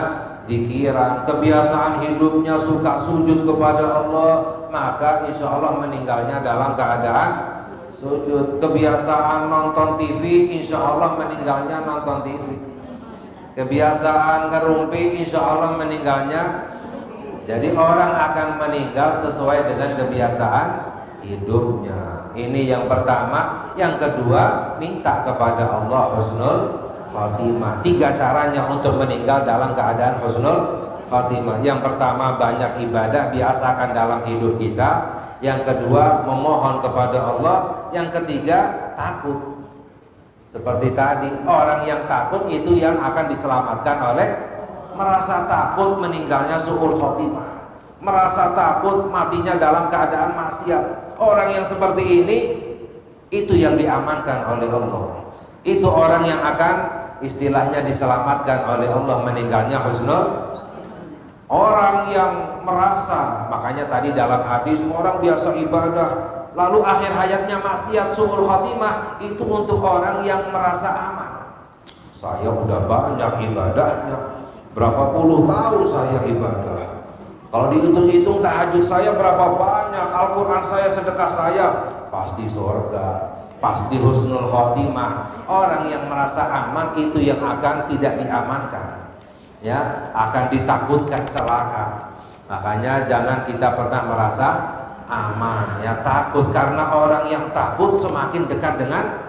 zikiran. Kebiasaan hidupnya suka sujud kepada Allah, maka insya Allah meninggalnya dalam keadaan sujud. Kebiasaan nonton TV, insya Allah meninggalnya nonton TV. Kebiasaan ngerumpi, insya Allah meninggalnya. Jadi orang akan meninggal sesuai dengan kebiasaan hidupnya. Ini yang pertama. Yang kedua, minta kepada Allah husnul khotimah. 3 caranya untuk meninggal dalam keadaan husnul khotimah. Yang pertama, banyak ibadah, biasakan dalam hidup kita. Yang kedua, memohon kepada Allah. Yang ketiga, takut. Seperti tadi, orang yang takut itu yang akan diselamatkan oleh merasa takut meninggalnya su'ul khotimah, merasa takut matinya dalam keadaan maksiat. Orang yang seperti ini itu yang diamankan oleh Allah. Itu orang yang akan istilahnya diselamatkan oleh Allah meninggalnya husnul. Orang yang merasa, makanya tadi dalam hadis, orang biasa ibadah lalu akhir hayatnya maksiat su'ul khotimah, itu untuk orang yang merasa aman. Saya udah banyak ibadahnya, berapa puluh tahun saya ibadah, kalau dihitung-hitung tahajud saya berapa banyak, Al-Quran saya, sedekah saya, pasti surga, pasti husnul khotimah. Orang yang merasa aman itu yang akan tidak diamankan, ya, akan ditakutkan celaka. Makanya jangan kita pernah merasa aman, ya, takut. Karena orang yang takut semakin dekat dengan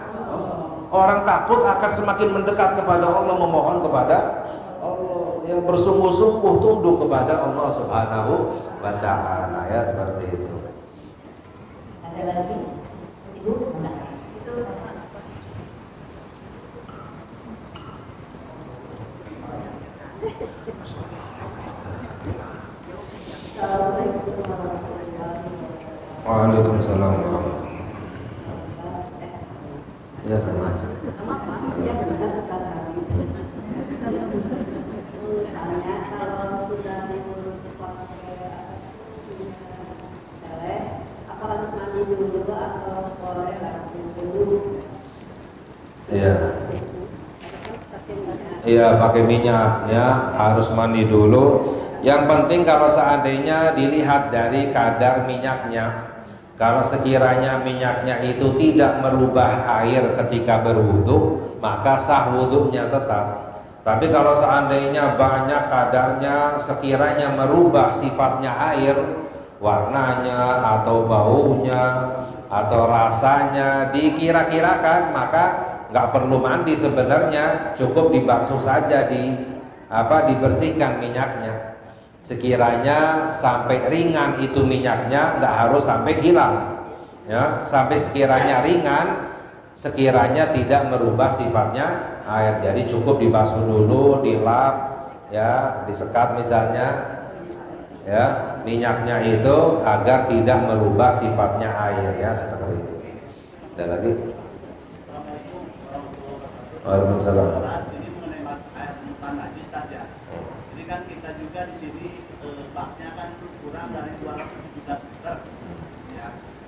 orang takut akan semakin mendekat kepada Allah, memohon kepada Allah, yang bersungguh-sungguh tunduk kepada Allah Subhanahu wa ta'ala, ya, seperti itu. Ada lagi? wudhu enggak? Itu Assalamualaikum warahmatullahi wabarakatuh. Waalaikumsalam. Ya sama aja. Ya benar Ustaz Habib. Tanya kalau sudah diurut pakai seleh, apa harus mandi dulu atau sore langsung dulu? Iya. Iya, pakai minyak ya, harus mandi dulu. Yang penting kalau seandainya dilihat dari kadar minyaknya. Kalau sekiranya minyaknya itu tidak merubah air ketika berwudu, maka sah wudunya tetap. Tapi kalau seandainya banyak kadarnya sekiranya merubah sifatnya air, warnanya atau baunya atau rasanya dikira-kirakan, maka nggak perlu mandi sebenarnya, cukup dibasuh saja, dibersihkan minyaknya. Sekiranya sampai ringan itu minyaknya, nggak harus sampai hilang ya, sampai sekiranya ringan, sekiranya tidak merubah sifatnya air, jadi cukup dibasuh dulu, dilap ya, disekat misalnya ya minyaknya itu agar tidak merubah sifatnya air ya, seperti itu. Ada lagi? Waalaikumsalam. Ini mengenai air mutan najis saja. Ini kan kita juga di sini baknya kan kurang dari 217 liter. Ya.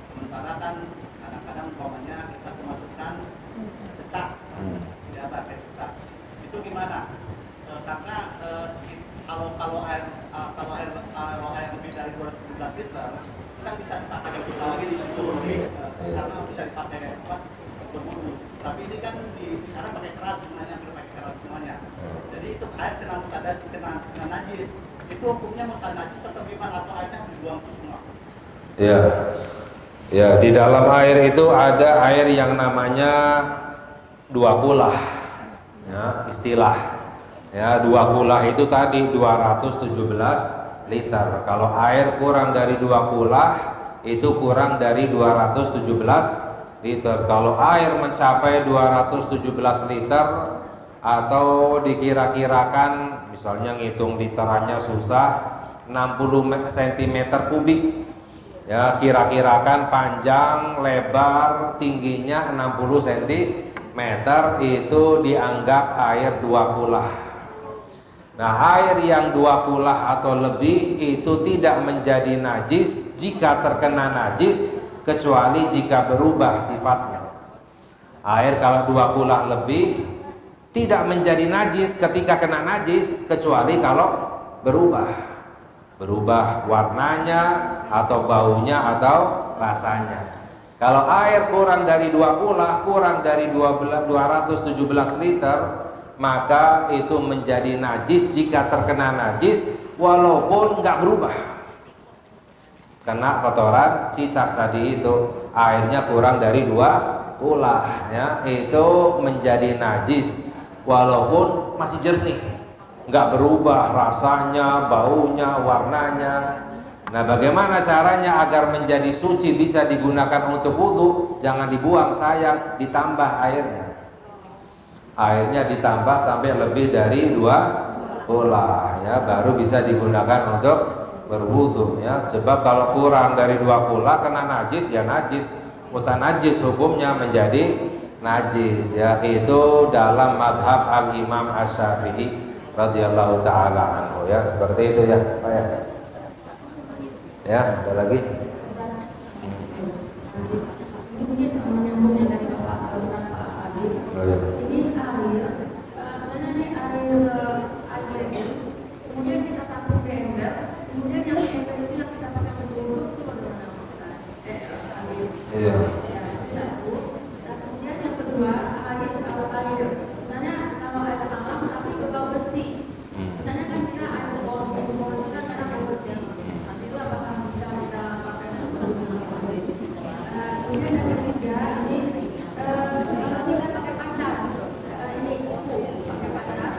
Sementara kan kadang-kadang umpamanya kita memasukkan cecak. Ya, pakai cecak. Itu gimana? Karena kalau air lebih dari 217 liter kan bisa dipakai lagi di situ. Karena bisa dipakai berwudu. Tapi ini kan sekarang pakai keras semuanya, pakai keras semuanya. Jadi itu air kena najis. Itu hukumnya mutan najis atau gimana, atau airnya dibuang ke semua? Ya. Ya, di dalam air itu ada air yang namanya dua kulah. Ya, istilah. Ya, dua kulah itu tadi 217 liter. Kalau air kurang dari dua kulah itu kurang dari 217 liter. Kalau air mencapai 217 liter atau dikira-kirakan, misalnya ngitung literannya susah, 60 cm kubik ya, kira-kirakan panjang, lebar, tingginya 60 cm, itu dianggap air dua kulah. Nah, air yang dua kulah atau lebih itu tidak menjadi najis jika terkena najis, kecuali jika berubah sifatnya. Air kalau dua kulah lebih tidak menjadi najis ketika kena najis, kecuali kalau berubah warnanya atau baunya atau rasanya. Kalau air kurang dari dua kulah, kurang dari 217 liter, maka itu menjadi najis jika terkena najis walaupun nggak berubah. Kena kotoran cicak tadi itu, airnya kurang dari dua kulah ya, itu menjadi najis walaupun masih jernih, nggak berubah rasanya, baunya, warnanya. Nah, bagaimana caranya agar menjadi suci bisa digunakan untuk wudhu? Jangan dibuang, sayang, ditambah airnya. Airnya ditambah sampai lebih dari dua kulah ya, baru bisa digunakan untuk berwudhu ya. Sebab kalau kurang dari dua kulah kena najis ya najis, mutan najis hukumnya menjadi najis ya. Itu dalam madhab al-Imam Asy-Syafi'i radhiyallahu taala anhu ya, seperti itu ya Pak ya. Ya, ada lagi? Ini mungkin menyambungnya dari Pak Habib. Oh, ya. Ini air, sebenarnya ini air lagi. Kemudian kita tampung ke ember. Kemudian yang di ember itu yang kita pakai untuk wudhu itu bagaimana Habib? Iya. Ya, satu. Dan kemudian yang kedua, kalau air, sebenarnya kalau air alam tapi berbau besi. Misalnya kan kita air bor itu kan kadang air besi. Nanti itu apakah bisa kita pakai untuk kemudian yang ketiga ini kalau kita pakai pacar, ini kuku pakai pacar.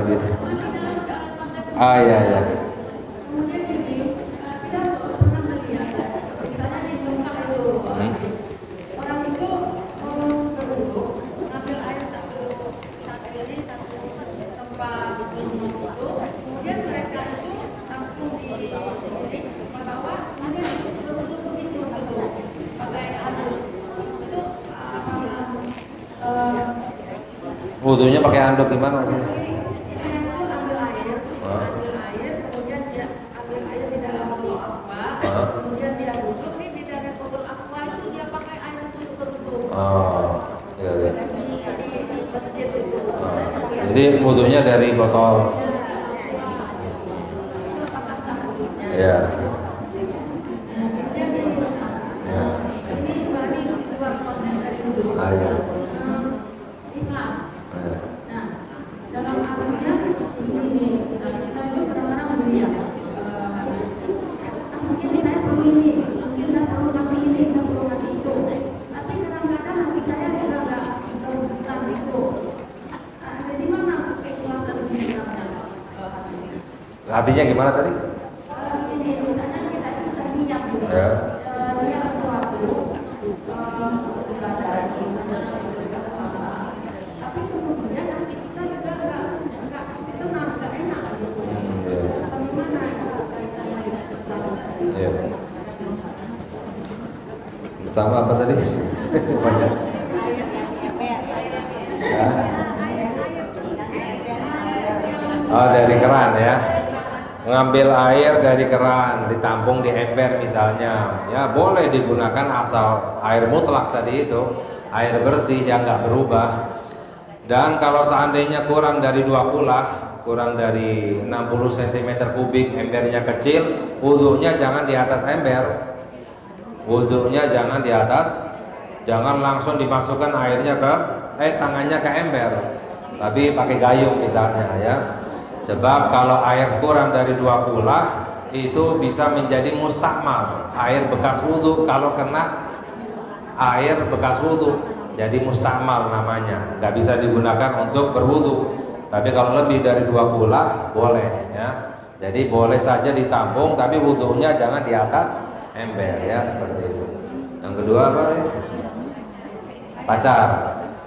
gitu. Ah ya ya. Kemudian gini, kita pernah melihat ya, misalnya di Jepang itu orang itu berwudu, ngambil air satu tempat itu, kemudian mereka itu langsung dibawa, kemudian berwudu begitu pakai anduk. Itu Wudunya pakai handuk gimana maksudnya? ambil air, kemudian dia ambil air di dalam botol aqua, kemudian dia duduk di dalam botol aqua itu dia pakai air untuk berwudu. Oh, iya, iya. Di masjid itu. Jadi wudunya dari botol. Apakah sah wudunya? Ya. Kemudian Ya. ini luar konteks dari wudu. Ah, iya. Ikhlas. Ya. Nah, dalam artinya ini kita itu kadang-kadang begini ya. Mungkin saya perlu ini, mungkin saya perlu kasih ini, saya perlu kasih itu. Tapi kadang-kadang hati saya juga nggak tentang itu. Jadi mana keikhlasan ini sebenarnya? Hatinya gimana tadi? Begini, misalnya kita itu sudah niat gitu. Ya. Niat sesuatu, untuk ibadah, misalnya beribadah masalah. Tapi kemudian hati kita juga nggak tenang, nggak enak gitu. Iya. Bagaimana itu kaitannya dengan keikhlasan? Iya. Pertama apa tadi? Banyak. Ya. Oh, dari keran ya. Ngambil air dari keran, ditampung di ember misalnya. Ya, boleh digunakan asal air mutlak tadi itu, air bersih yang nggak berubah. Dan kalau seandainya kurang dari 2 kulah, kurang dari 60 cm kubik, embernya kecil, wudhunya jangan di atas ember. Wudhunya jangan di atas, jangan langsung dimasukkan airnya ke tangannya ke ember, tapi pakai gayung misalnya ya. Sebab kalau air kurang dari 2 kulah itu bisa menjadi mustakmal, air bekas wudhu. Kalau kena air bekas wudhu jadi mustakmal namanya, nggak bisa digunakan untuk berwudhu. Tapi kalau lebih dari 2 kulah boleh ya. Jadi boleh saja ditampung, tapi wudhunya jangan di atas ember ya, seperti itu. Yang kedua apa ya? Pacar.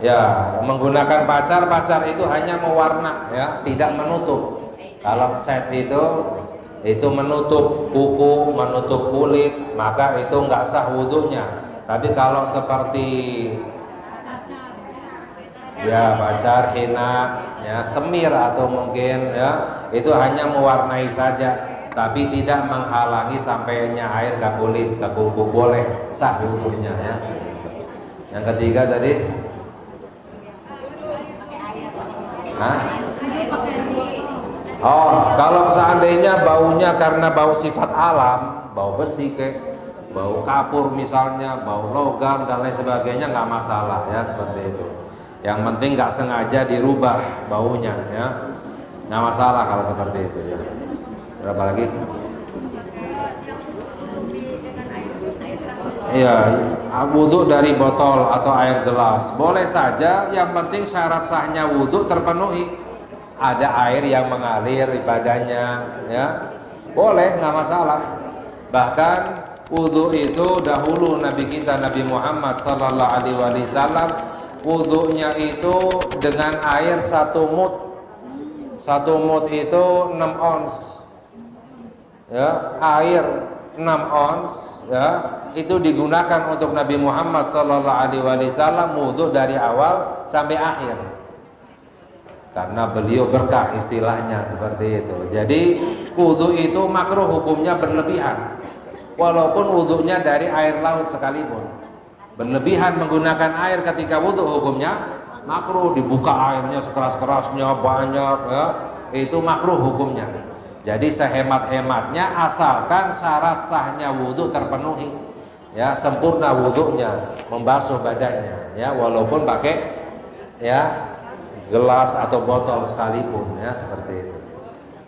Ya, menggunakan pacar itu hanya mewarna ya, tidak menutup. Kalau cat itu menutup kuku, menutup kulit, maka itu nggak sah wudhunya. Tapi kalau seperti ya pacar, hina, ya semir atau mungkin ya itu hanya mewarnai saja, tapi tidak menghalangi sampainya air ke kulit, ke kuku, boleh sah wudhunya ya. Yang ketiga tadi, hah? Oh, kalau seandainya baunya karena bau sifat alam, bau besi bau kapur misalnya, bau logam dan lain sebagainya, nggak masalah ya, seperti itu. Yang penting nggak sengaja dirubah baunya ya, nggak masalah kalau seperti itu ya. Berapa lagi? Iya, wudhu dari botol atau air gelas boleh saja, yang penting syarat sahnya wudhu terpenuhi. Ada air yang mengalir di badannya ya, boleh, nggak masalah. Bahkan wudhu itu dahulu Nabi kita Nabi Muhammad sallallahu alaihi wasallam wudhunya itu dengan air 1 mud. 1 mud itu 6 ons ya, air 6 ons ya, itu digunakan untuk Nabi Muhammad sallallahu alaihi wasallam wudhu dari awal sampai akhir, karena beliau berkah istilahnya seperti itu. Jadi wudhu itu makruh hukumnya berlebihan, walaupun wudhunya dari air laut sekalipun. Berlebihan menggunakan air ketika wudhu hukumnya makruh, dibuka airnya sekeras-kerasnya banyak ya, itu makruh hukumnya. Jadi sehemat-hematnya asalkan syarat sahnya wudhu terpenuhi ya, sempurna wudhunya, membasuh badannya ya, walaupun pakai ya gelas atau botol sekalipun ya, seperti itu.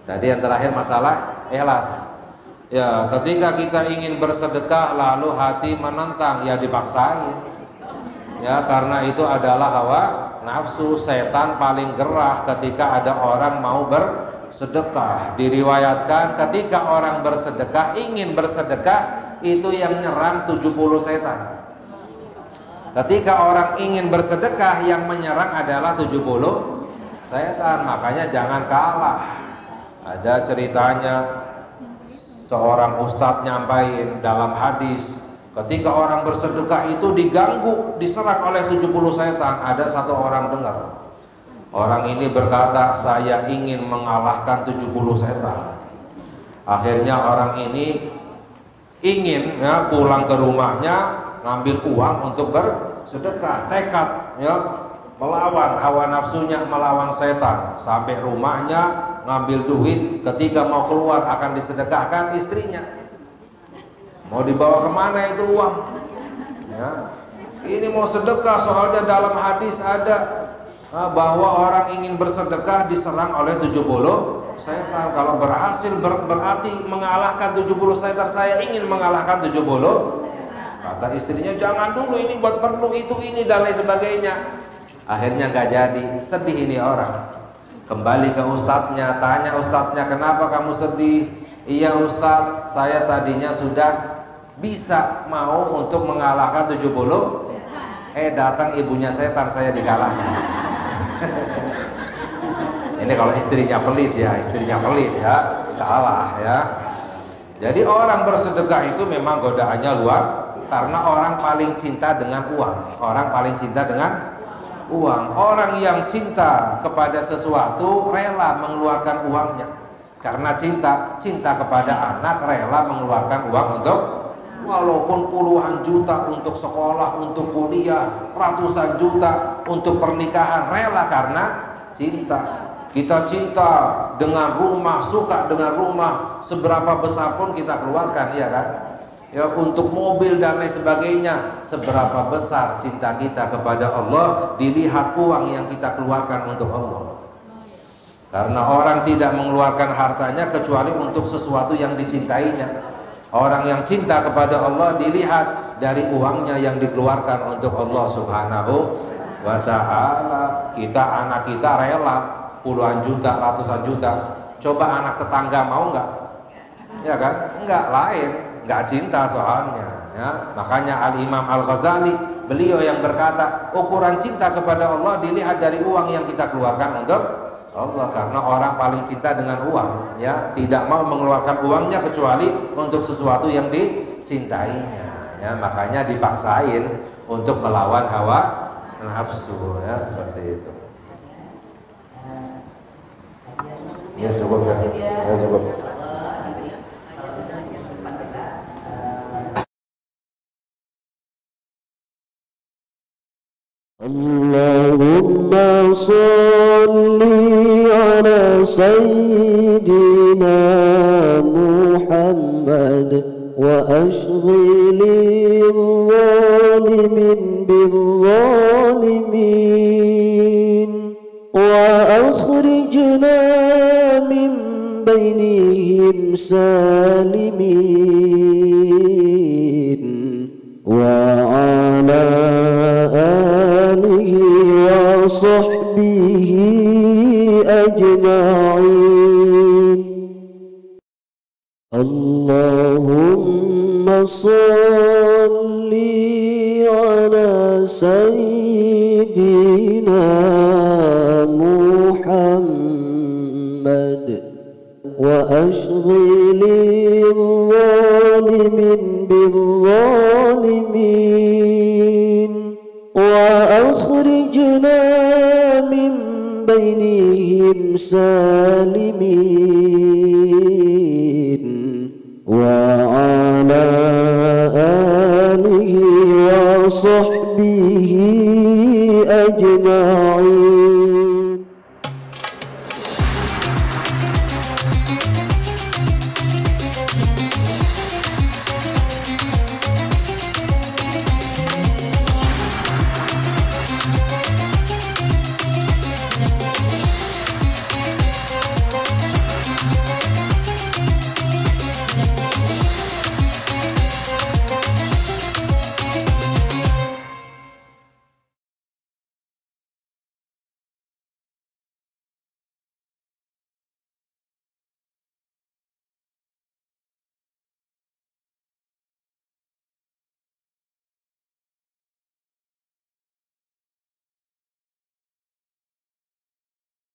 Tadi yang terakhir masalah ikhlas. Ya, ketika kita ingin bersedekah lalu hati menentang, ya dipaksain. Ya, karena itu adalah hawa nafsu, setan paling gerah ketika ada orang mau bersedekah. Diriwayatkan ketika orang bersedekah, ingin bersedekah, itu yang nyerang 70 setan. Ketika orang ingin bersedekah, yang menyerang adalah 70 setan. Makanya jangan kalah. Ada ceritanya, seorang ustadz nyampain dalam hadis, ketika orang bersedekah itu diganggu, diserang oleh 70 setan. Ada satu orang dengar, orang ini berkata, saya ingin mengalahkan 70 setan. Akhirnya orang ini ingin pulang ke rumahnya, ngambil uang untuk bersedekah, tekad melawan hawa nafsunya, melawan setan. Sampai rumahnya, ngambil duit, ketika mau keluar akan disedekahkan istrinya. Mau dibawa kemana itu uang? Ini mau sedekah, soalnya dalam hadis ada bahwa orang ingin bersedekah diserang oleh 70 setan. Kalau berhasil berarti mengalahkan 70 setan. Saya ingin mengalahkan 70. Kata istrinya, jangan dulu, ini buat perlu itu ini dan lain sebagainya. Akhirnya gak jadi. Sedih ini orang. Kembali ke ustadznya, tanya ustadznya, kenapa kamu sedih? Iya ustadz, saya tadinya sudah bisa mau untuk mengalahkan 70, datang ibunya setan, saya dikalahkan. Ini kalau istrinya pelit ya, kalah ya. Jadi orang bersedekah itu memang godaannya luar, karena orang paling cinta dengan uang. Orang paling cinta dengan uang. Orang yang cinta kepada sesuatu rela mengeluarkan uangnya. Karena cinta kepada anak, rela mengeluarkan uang untuk, walaupun puluhan juta untuk sekolah, untuk kuliah, ratusan juta untuk pernikahan, rela karena cinta. Kita cinta dengan rumah, suka dengan rumah, seberapa besar pun kita keluarkan, iya kan? Ya, untuk mobil dan lain sebagainya. Seberapa besar cinta kita kepada Allah, dilihat uang yang kita keluarkan untuk Allah. Karena orang tidak mengeluarkan hartanya kecuali untuk sesuatu yang dicintainya. Orang yang cinta kepada Allah dilihat dari uangnya yang dikeluarkan untuk Allah Subhanahu wa ta'ala. Anak kita rela puluhan juta, ratusan juta. Coba anak tetangga mau nggak? Ya kan? Enggak, lain. Nggak cinta soalnya ya. Makanya Al-Imam Al-Ghazali, beliau yang berkata, ukuran cinta kepada Allah dilihat dari uang yang kita keluarkan untuk Allah. Karena orang paling cinta dengan uang ya, tidak mau mengeluarkan uangnya kecuali untuk sesuatu yang dicintainya ya. Makanya dipaksain untuk melawan hawa nafsu ya, seperti itu ya. Cukup ya, cukup. Allahumma salli ala sayyidina Muhammad wa ashghili adh-dhalimin bil-dhalimin wa akhrijna min bainihim salimin wa ala وصحبه أجمعين اللهم صل على سيدنا محمد وأشغل الظالمين بالظالمين وأخرجنا من بينهم سالمين